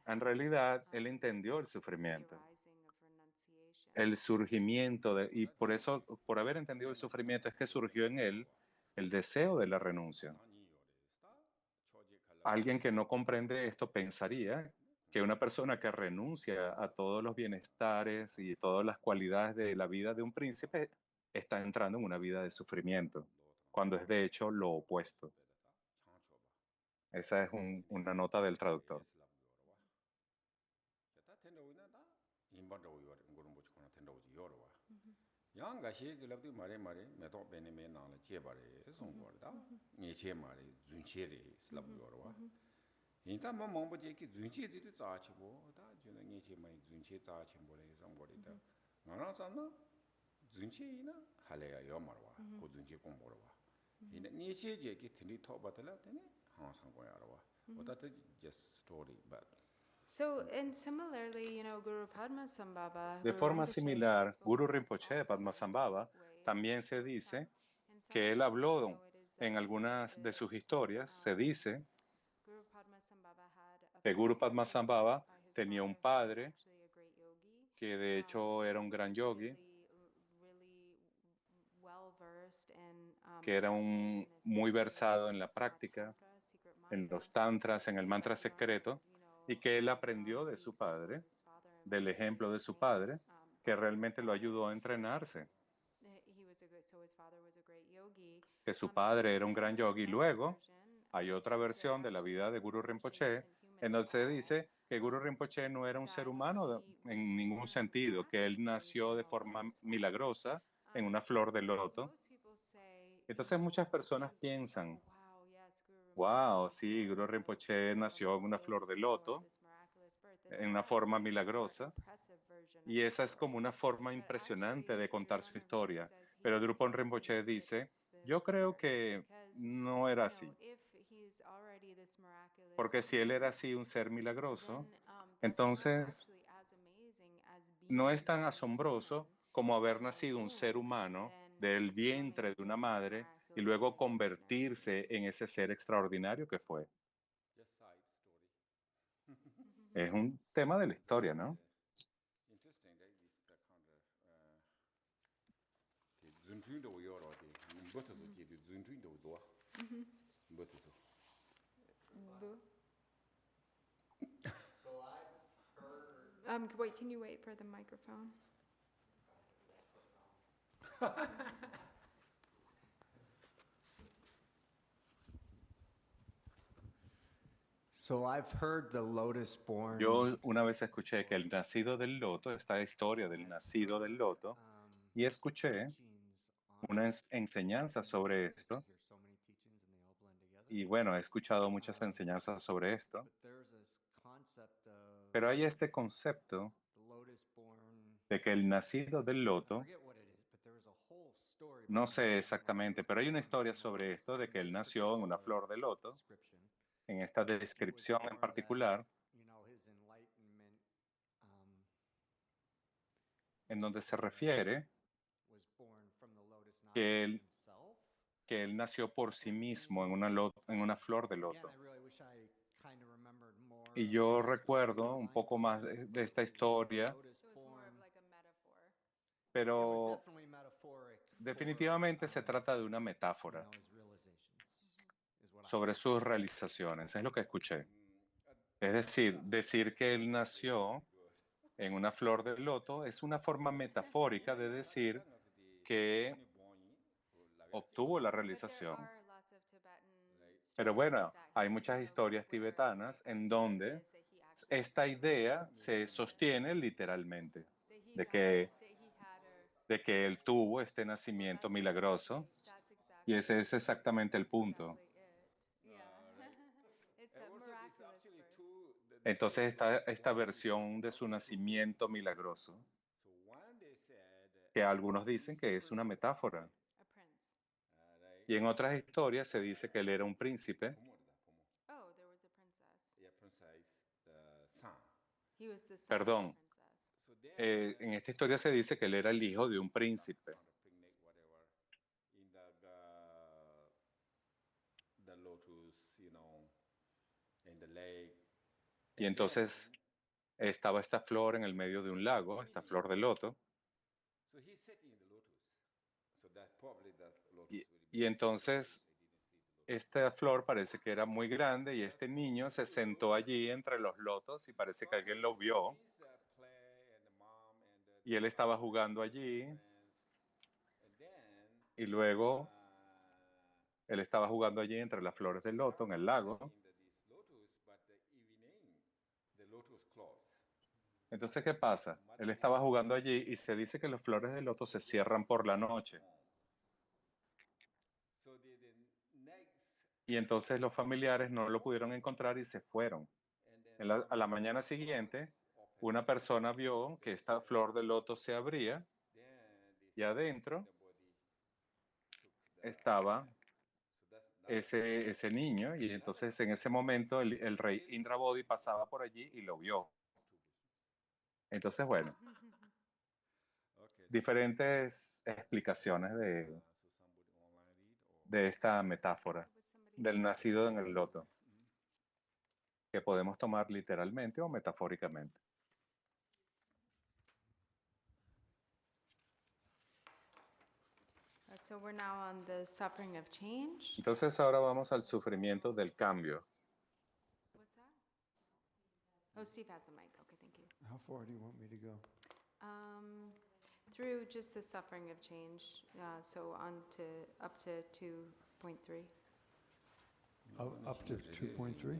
en realidad él entendió el sufrimiento, el surgimiento y por eso, por haber entendido el sufrimiento, es que surgió en él el deseo de la renuncia. Alguien que no comprende esto pensaría que una persona que renuncia a todos los bienestares y todas las cualidades de la vida de un príncipe está entrando en una vida de sufrimiento, cuando es de hecho lo opuesto. Esa es una nota del traductor. yang ga shi ge lab de mare mare me to be ne me na la che ba re song go da ni che ma re zun che re slab go wa yin ta ma mong bo je ki zun che ji de za chi bo da ju na ni che ma zun che za chi bo le song go de da na na sa na zun che yi na ha le ya yo ma wa ko zun che kong bo wa yin ni che je ki tin li to ba de la de ne ha sang go ya wa o da de just story but So, and similarly, Guru Padmasambhava, De Guru forma Rinpoche similar, spoke Guru about Rinpoche de also in Padmasambhava different ways. también se So, dice in some que él ways, habló it is en algunas de sus historias, se dice Guru Padmasambhava had a que Guru father who was Padmasambhava raised by his tenía un father who was padre actually a great yogi, que de hecho era who un was gran yogi, really well versed in que era practice and muy especially versado en in la práctica, tantra, secret en mantra, los tantras, en el who mantra had secreto, learned, y que él aprendió from de the su example of padre, his father and del was ejemplo really de su trained padre, que by his realmente lo father. ayudó a entrenarse, So his father was a great yogi. que su And padre era un gran then yogi. another Luego, version hay otra says that versión de la actually vida de Guru Guru Rinpoche Rinpoche, wasn't human en at donde se all, dice que Guru Rinpoche no era un ser that humano he was en ningún born sentido, que él miraculously nació de from a forma lotus flower. milagrosa en una flor de So loto. most people say, Entonces muchas personas they think, piensan, oh wow, yes, Guru Rinpoche wow, was sí, Guru born, Rinpoche nació en from a una flor lotus de flower, loto, this miraculous birth, and en una that is forma like the more milagrosa, impressive version of y the esa es como story. una forma But impresionante de actually, contar su Drupal Rinpoche historia. says Pero he Drupal Rinpoche thinks that dice, it's the yo creo reverse, que because no era así, if he's already this miraculous porque si él era being, así un ser milagroso, then that's not entonces actually as amazing as no es being tan born asombroso human como haber from a nacido un ser womb humano than del vientre becoming de una this madre y luego miraculously extraordinary convertirse being. en ese ser extraordinario que fue. just side story Es un tema de la historia, ¿no? interesting that this the kind of the zunjun do yo ro de but so ji de zunjun do do but so Wait, can you wait for the microphone? So I've heard the lotus born. Yo una vez escuché que el nacido del loto, esta historia del nacido del loto, y escuché una enseñanza sobre esto, y bueno, he escuchado muchas enseñanzas sobre esto, pero hay este concepto de que el nacido del loto, no sé exactamente, pero hay una historia sobre esto, de que él nació en una flor de loto, en esta descripción en particular, en donde se refiere que él nació por sí mismo en en una flor de loto. Y yo recuerdo un poco más de esta historia, So it's more of like a metaphor. pero definitivamente se trata de una metáfora sobre sus realizaciones, es lo que escuché. Es decir que él nació en una flor de loto es una forma metafórica de decir que obtuvo la But there realización. are lots of Tibetan Pero stories bueno, that hay he muchas spoke historias where tibetanas the en idea donde is that he actually esta experienced idea it. se sostiene literalmente, That he de had que, that he had a de que él tuvo este well nacimiento milagroso. Y ese es exactamente el punto. It's a miraculous birth. Entonces, esta versión de su nacimiento milagroso, So one they said, que algunos dicen que es una metáfora, A prince. right? y en otras historias se dice que él era un príncipe. 부모다, 부모. Oh, there was a princess. Yeah, princess, the son. He was the son of Perdón, the princess. So then, en esta historia se dice que él era el hijo de un príncipe. on the picnic, whatever, in the lotus, in the lake. Y entonces estaba esta flor en el medio de un lago, esta flor de loto, So he sat in the lotus. So that probably the lotus y, will be. y entonces They didn't see the lotus. esta flor parece que era muy grande y este niño se sentó allí entre los lotos y parece que alguien lo vio He's play and the mom and the y él estaba dad jugando and allí friends. And then y luego uh, él estaba jugando allí entre las flores del loto en el someone sat lago. in this lotus, but the evening the lotus closed. Entonces, ¿qué pasa? Él estaba jugando allí y se dice que las flores del loto se cierran por la noche. So the next Y entonces los familiares no lo pudieron encontrar y se fueron. and then A la mañana siguiente, una persona vio que esta flor de loto se abría then they y said adentro the body took the estaba so that's not ese niño y entonces en ese momento el rey Indrabodhi pasaba por allí y lo vio. Entonces, bueno, okay. diferentes explicaciones So somebody online read or de esta metáfora Would somebody del read? nacido en el loto, que podemos tomar literalmente o metafóricamente. So we're now on the suffering of change. Entonces ahora vamos al sufrimiento del cambio. What's that? Oh, Steve has the mic. Okay, thank you. How far do you want me to go? Through just the suffering of change, so on to up to 2.3. Up to 2.3?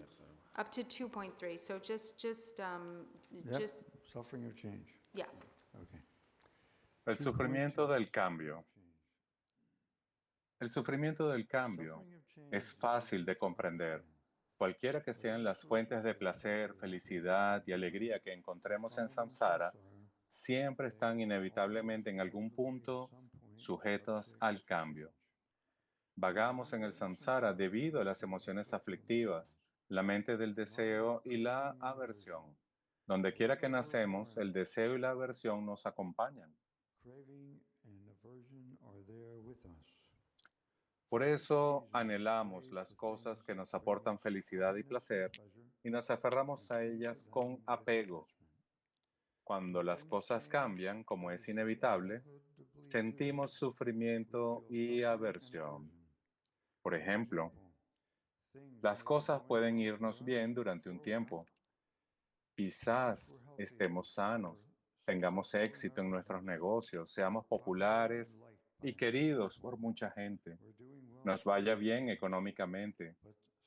Up to 2.3. So just Yep, just suffering of change. yeah. Okay. El sufrimiento del cambio. Change. El sufrimiento del cambio Suffering of change es is fácil de difficult to comprender. understand. Cualquiera que sean las fuentes de placer, felicidad y alegría que encontremos en samsara, siempre están inevitablemente en algún punto sujetos al cambio. Vagamos en el samsara debido a las emociones aflictivas, la mente del deseo y la aversión. Donde quiera que nacemos, el deseo y la aversión nos acompañan. Craving and aversion are there with us. Por eso anhelamos las cosas que nos aportan felicidad y placer y nos aferramos a ellas con apego. Cuando las cosas cambian, como es inevitable, sentimos sufrimiento y aversión. Por ejemplo, las cosas pueden irnos bien durante un tiempo. Quizás estemos sanos, tengamos éxito en nuestros negocios, seamos populares y queridos por mucha gente, nos vaya bien económicamente,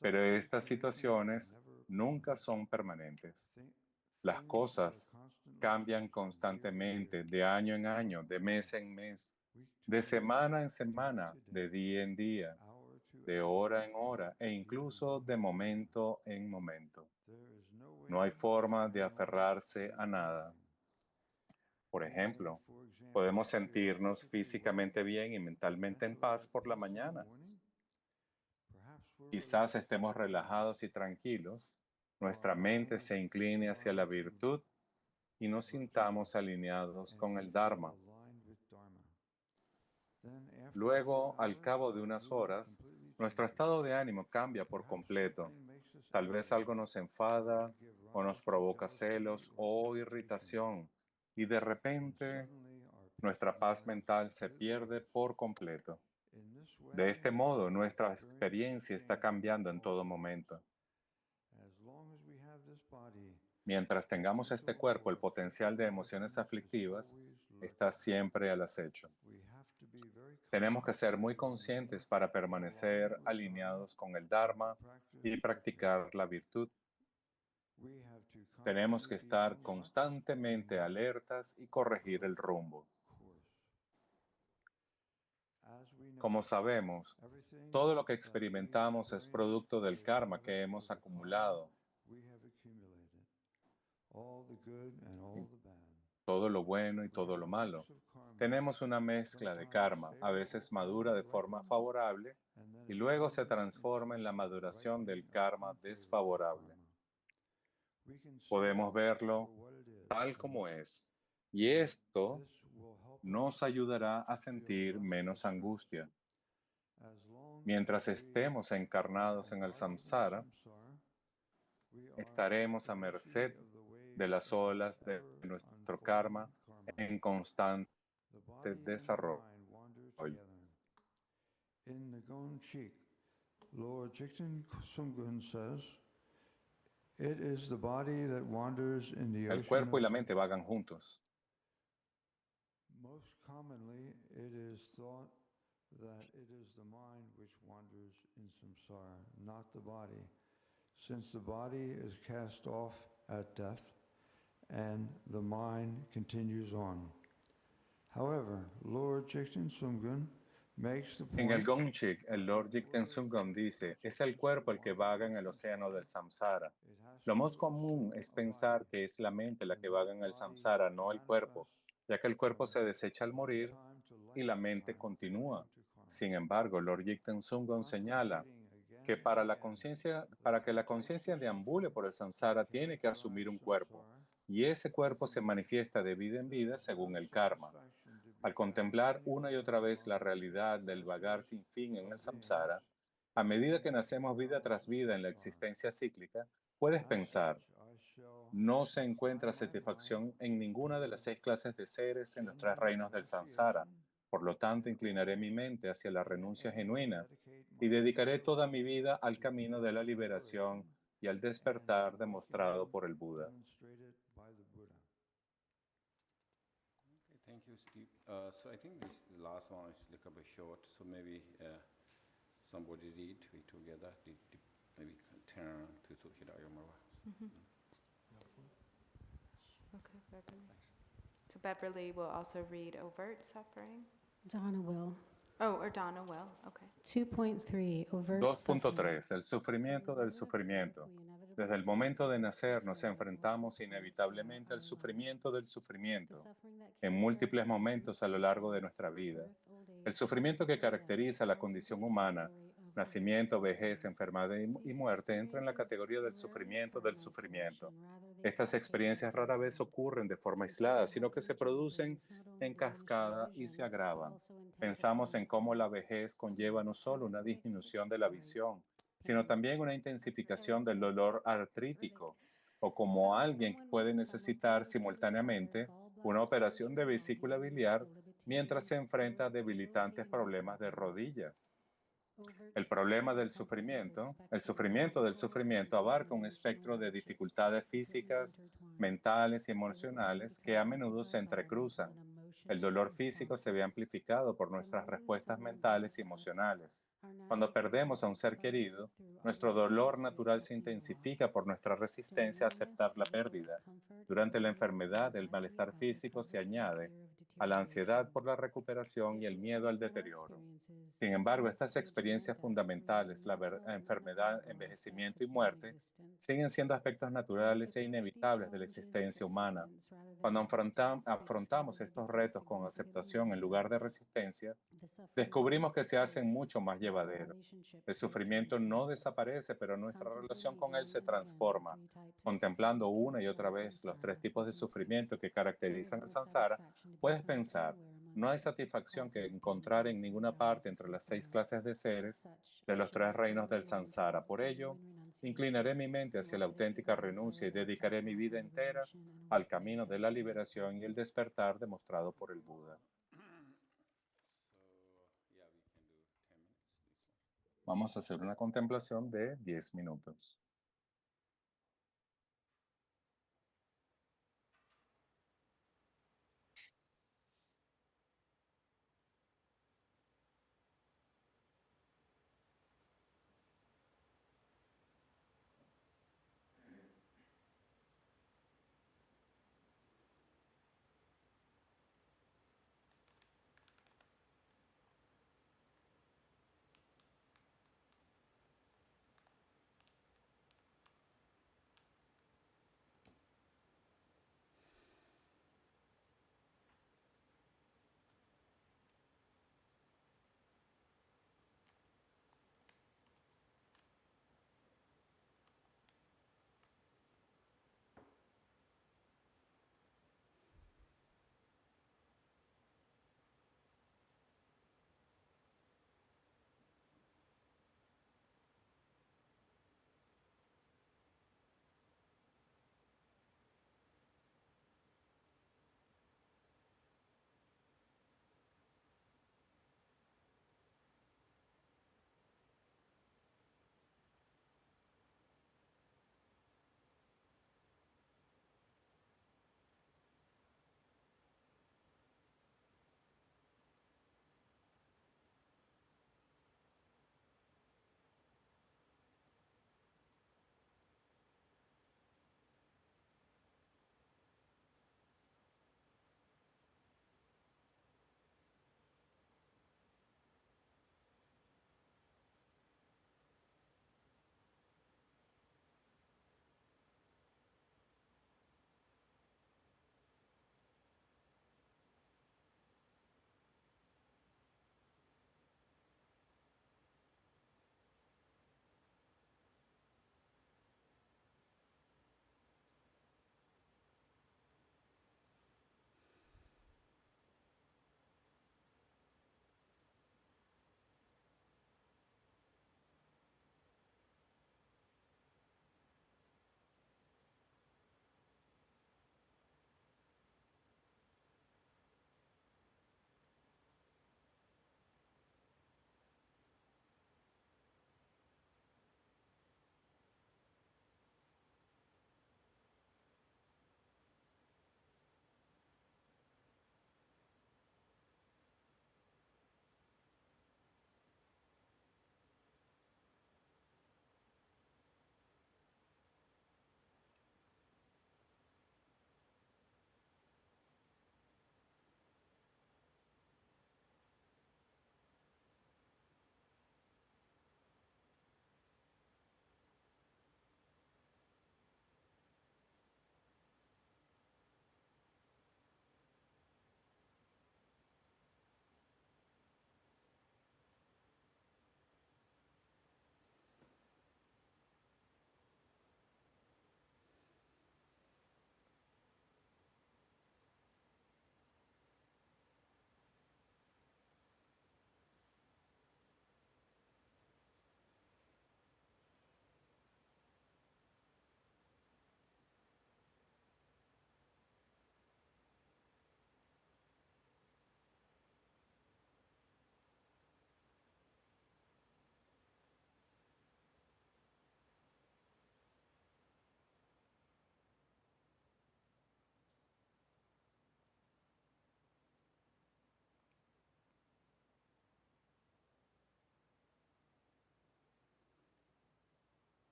pero estas situaciones nunca son permanentes. Las cosas cambian constantemente, de año en año, de mes en mes, de semana en semana, de día en día, de hora en hora e incluso de momento en momento. No hay forma de aferrarse a nada. Por ejemplo, podemos sentirnos físicamente bien y mentalmente en paz por la mañana. Quizás estemos relajados y tranquilos, nuestra mente se incline hacia la virtud y nos sintamos alineados con el Dharma. Luego, al cabo de unas horas, nuestro estado de ánimo cambia por completo. Tal vez algo nos enfada o nos provoca celos o irritación y de repente nuestra paz mental se pierde por completo. De este modo, nuestra experiencia está cambiando en todo momento. Mientras tengamos este cuerpo, el potencial de emociones aflictivas está siempre al acecho. Tenemos que ser muy conscientes para permanecer alineados con el Dharma y practicar la virtud. Tenemos que estar constantemente alertas y corregir el rumbo. Como sabemos, todo lo que experimentamos es producto del karma que hemos acumulado. Todo lo bueno y todo lo malo. Tenemos una mezcla de karma, a veces madura de forma favorable y luego se transforma en la maduración del karma desfavorable. Podemos verlo tal como es, y esto nos ayudará a sentir menos angustia. Mientras estemos encarnados en el samsara, estaremos a merced de las olas de nuestro karma en constante desarrollo. In Nagon Cheek, Lord Jigten Sumgun says, it is the body that wanders in the El ocean cuerpo y la of mente vagan juntos. Most commonly, it is thought that it is the mind which wanders in samsara, not the body, since the body is cast off at death and the mind continues on. However, Lord Jigten Sumgun makes the En el point Gongchik, el Lord Jigten Sungam dice, es el cuerpo el que vaga en el océano del samsara. Lo más común es pensar que es la mente la que vaga en el samsara, no el cuerpo, ya que el cuerpo se desecha al morir y la mente continúa. Sin embargo, Lord Jigten Sungam señala que para que la conciencia deambule por el samsara tiene que asumir un cuerpo, y ese cuerpo se manifiesta de vida en vida según el karma. Al contemplar una y otra vez la realidad del vagar sin fin en el samsara, a medida que nacemos vida tras vida en la existencia cíclica, puedes pensar, no se encuentra satisfacción en ninguna de las 6 clases de seres en los 3 reinos del samsara. Por lo tanto, inclinaré mi mente hacia la renuncia genuina y dedicaré toda mi vida al camino de la liberación y al despertar demostrado por el Buda. Okay, thank you, Steve. So I think this last one is like a bit short, so maybe somebody read we together, maybe turn to Hirayo Marwa. Okay, Beverly. So Beverly will also read overt suffering. Donna will. Oh, or Donna will. Okay. 2.3 Overt suffering. 2.3. El sufrimiento del sufrimiento. Desde el momento de nacer nos enfrentamos inevitablemente al sufrimiento del sufrimiento en múltiples momentos a lo largo de nuestra vida. El sufrimiento que caracteriza la condición humana, nacimiento, vejez, enfermedad y muerte, entra en la categoría del sufrimiento del sufrimiento. Estas experiencias rara vez ocurren de forma aislada, sino que se producen en cascada y se agravan. Pensamos en cómo la vejez conlleva no solo una disminución de la visión, sino también una intensificación del dolor artrítico, o como alguien que puede necesitar simultáneamente una operación de vesícula biliar mientras se enfrenta a debilitantes problemas de rodilla. El sufrimiento del sufrimiento abarca un espectro de dificultades físicas, mentales y emocionales que a menudo se entrecruzan. El dolor físico se ve amplificado por nuestras respuestas mentales y emocionales. Cuando perdemos a un ser querido, nuestro dolor natural se intensifica por nuestra resistencia a aceptar la pérdida. Durante la enfermedad, el malestar físico se añade a la ansiedad por la recuperación y el miedo al deterioro. Sin embargo, estas experiencias fundamentales, la enfermedad, envejecimiento y muerte, siguen siendo aspectos naturales e inevitables de la existencia humana. Cuando afrontamos estos retos con aceptación en lugar de resistencia, descubrimos que se hacen mucho más llevaderos. El sufrimiento no desaparece, pero nuestra relación con él se transforma. Contemplando una y otra vez los 3 tipos de sufrimiento que caracterizan el samsara, puedes pensar, no hay satisfacción que encontrar en ninguna parte entre las 6 clases de seres de los 3 reinos del samsara. Por ello, inclinaré mi mente hacia la auténtica renuncia y dedicaré mi vida entera al camino de la liberación y el despertar demostrado por el Buda. Vamos a hacer una contemplación de 10 minutos.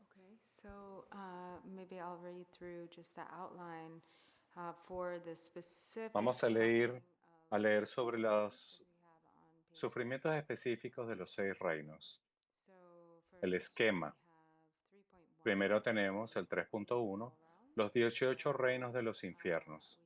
Okay, so maybe I'll read through just the outline for the specific Vamos suffering a of leer the sobre six los rains that we have on page sufrimientos 6. específicos de los 6 reinos. So El first we esquema. have 3.1, Primero tenemos el 3.1, los 18 reinos de los infiernos.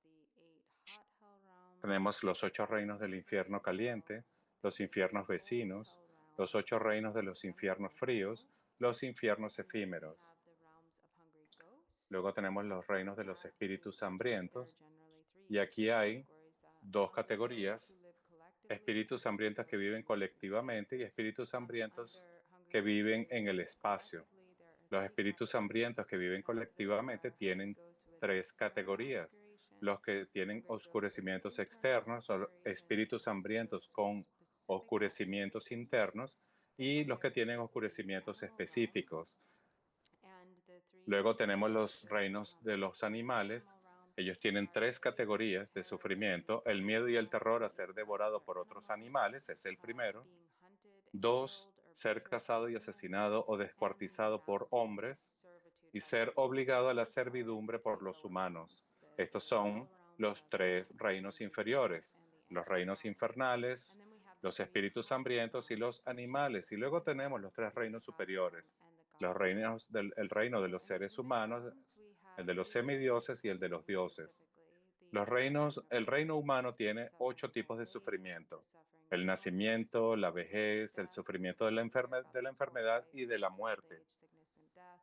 we have the 8 hot hell realms, Tenemos los 8 reinos del infierno caliente, los infiernos vecinos, los 8 reinos de los infiernos fríos, los infiernos efímeros. the realms of hungry ghosts. Luego tenemos los reinos de los espíritus There are hambrientos. generally Y aquí hay categories that 2 hungry categorías: ghosts who live collectively, espíritus hungry hambrientos que ghosts viven who live in colectivamente y space. espíritus hambrientos Under hungry que ghosts viven who en el live espacio. collectively, there are Los three espíritus categories. hambrientos que viven Those colectivamente are hungry tienen ghosts with 3 external categorías: los obscurations, que tienen hungry ghosts with oscurecimientos internal externos o obscurations, espíritus and hungry hambrientos ghosts with con specific oscurecimientos obscurations. internos, Then y los there que tienen is the oscurecimientos animal realm, específicos. and the Luego three tenemos los categories are reinos de los second, the animales. animal realm Ellos tienen are 3 fear, categorías de terror, and sufrimiento: el miedo y el terror a ser like devorado their por otros animals, animales, es el primero. being hunted and 2, killed or ser butchered by cazado y humans, asesinado o and we're descuartizado now por in hombres. servitude Y by ser humans. So obligado a la those are the servidumbre por three los lower humanos. realms, Estos the low son realms los of 3 reinos hungry ghosts inferiores: and the los animal reinos realms. infernales, And then we have the los three espíritus hot hell hambrientos y los realms, which are animales. the Y luego tenemos demigod, los 3 the reinos god realm, superiores: and the god los reinos realms. el reino de So los in the seres demigod humanos, realms, we el have de los 8 types of semidioses y el de los suffering, dioses. specifically Los the reinos, suffering of el reino age, humano the tiene 8 suffering of tipos de old age, the sufrimiento: suffering of el illness, nacimiento, the la suffering of vejez, el death. So sufrimiento we can say about de the la total enfermedad life y de of la old muerte. age, sickness, and death.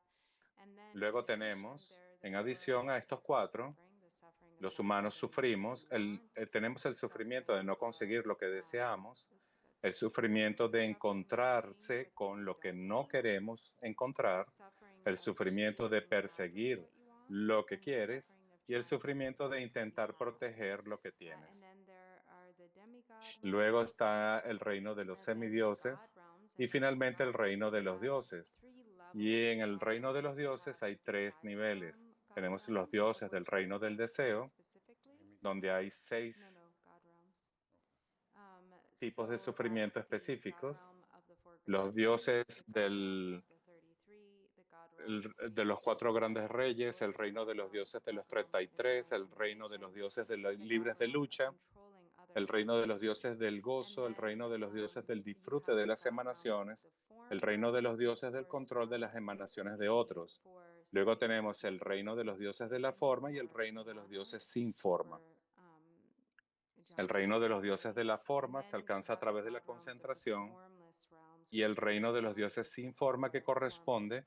And then in Luego addition, tenemos, there are the en four adición a estos types of 4, suffering, the suffering of los not humanos getting what we sufrimos, want, tenemos el the sufrimiento de suffering no conseguir lo que of, deseamos, oops, that's el not the right word, sufrimiento the de suffering of getting encontrarse with what con you lo que don't no want, queremos the encontrar, suffering el of sufrimiento de chasing after perseguir what you want, lo que and the quieres, suffering of y el trying to sufrimiento de protect what you intentar have. proteger lo que And tienes. then there are the demigod Luego realms, está el reino de los and then the god semidioses realms. y And in the finalmente el god realms, reino we de los have dioses. three Y levels en of el god reino de los realms. We have dioses hay the 3 desire niveles. realm god Tenemos los realms, of dioses del which we reino del have six deseo, specifically. donde hay No, 6 no, god realms. tipos de So sufrimiento that's the god específicos. realm of the four great Los kings, dioses the god realm of the 33, the god realm of de the los 4 grandes reyes, el victorious, reino god de los realm, dioses de god los realm of 33, el destroying the reino de los nations, dioses the god libres de realm of lucha, controlling el others and reino de los dioses nations. del And gozo, el then reino de los dioses del you disfrute have de the las god realms of emanaciones, the form el reino de realm, los which dioses del control de corresponds las with emanaciones de the otros. four Luego stages of tenemos el reino de los dioses de la multiplication, forma y el or reino de los dioses oneness, sin forma. where El John reino is de los dioses incarnate. de la And forma se then we alcanza a have the través de la god realms of the concentración, formless realms, y el which reino de los correspond dioses with the sin forma, que four formless corresponde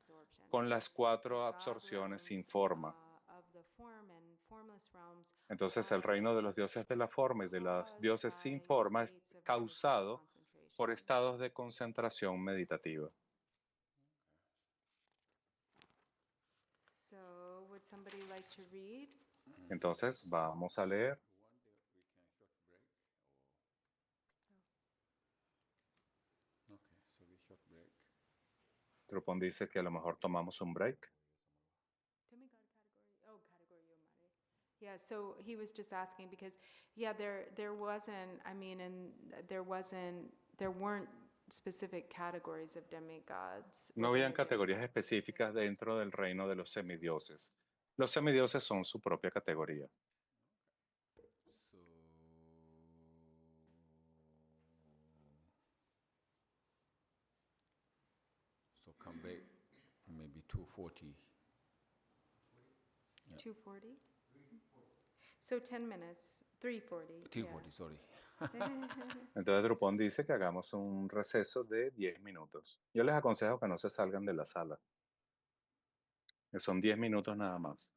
con absorptions. las The 4 god absorciones sin realms forma. of the form and formless realms Entonces el are reino de los dioses de la forma y de los caused dioses sin by forma es states of meditative causado por concentration. estados de concentración meditativa. So, would somebody like to read? Entonces vamos a leer. Okay, so we short break. Trupón dice que a lo mejor tomamos un break. Demigod category. Oh, category Yomare. Yeah, so he was just asking because, yeah, there wasn't, I mean, and there weren't specific categories of demigods No within habían the categorías demigods. específicas dentro del reino de los semidioses. Los semidioses son su propia categoría. So come back maybe 2:40. 2:40? So 10 minutes, 3:40. 3:40, sorry. Entonces Drupón dice que hagamos un receso de 10 minutos. Yo les aconsejo que no se salgan de la sala, que son 10 minutos nada más.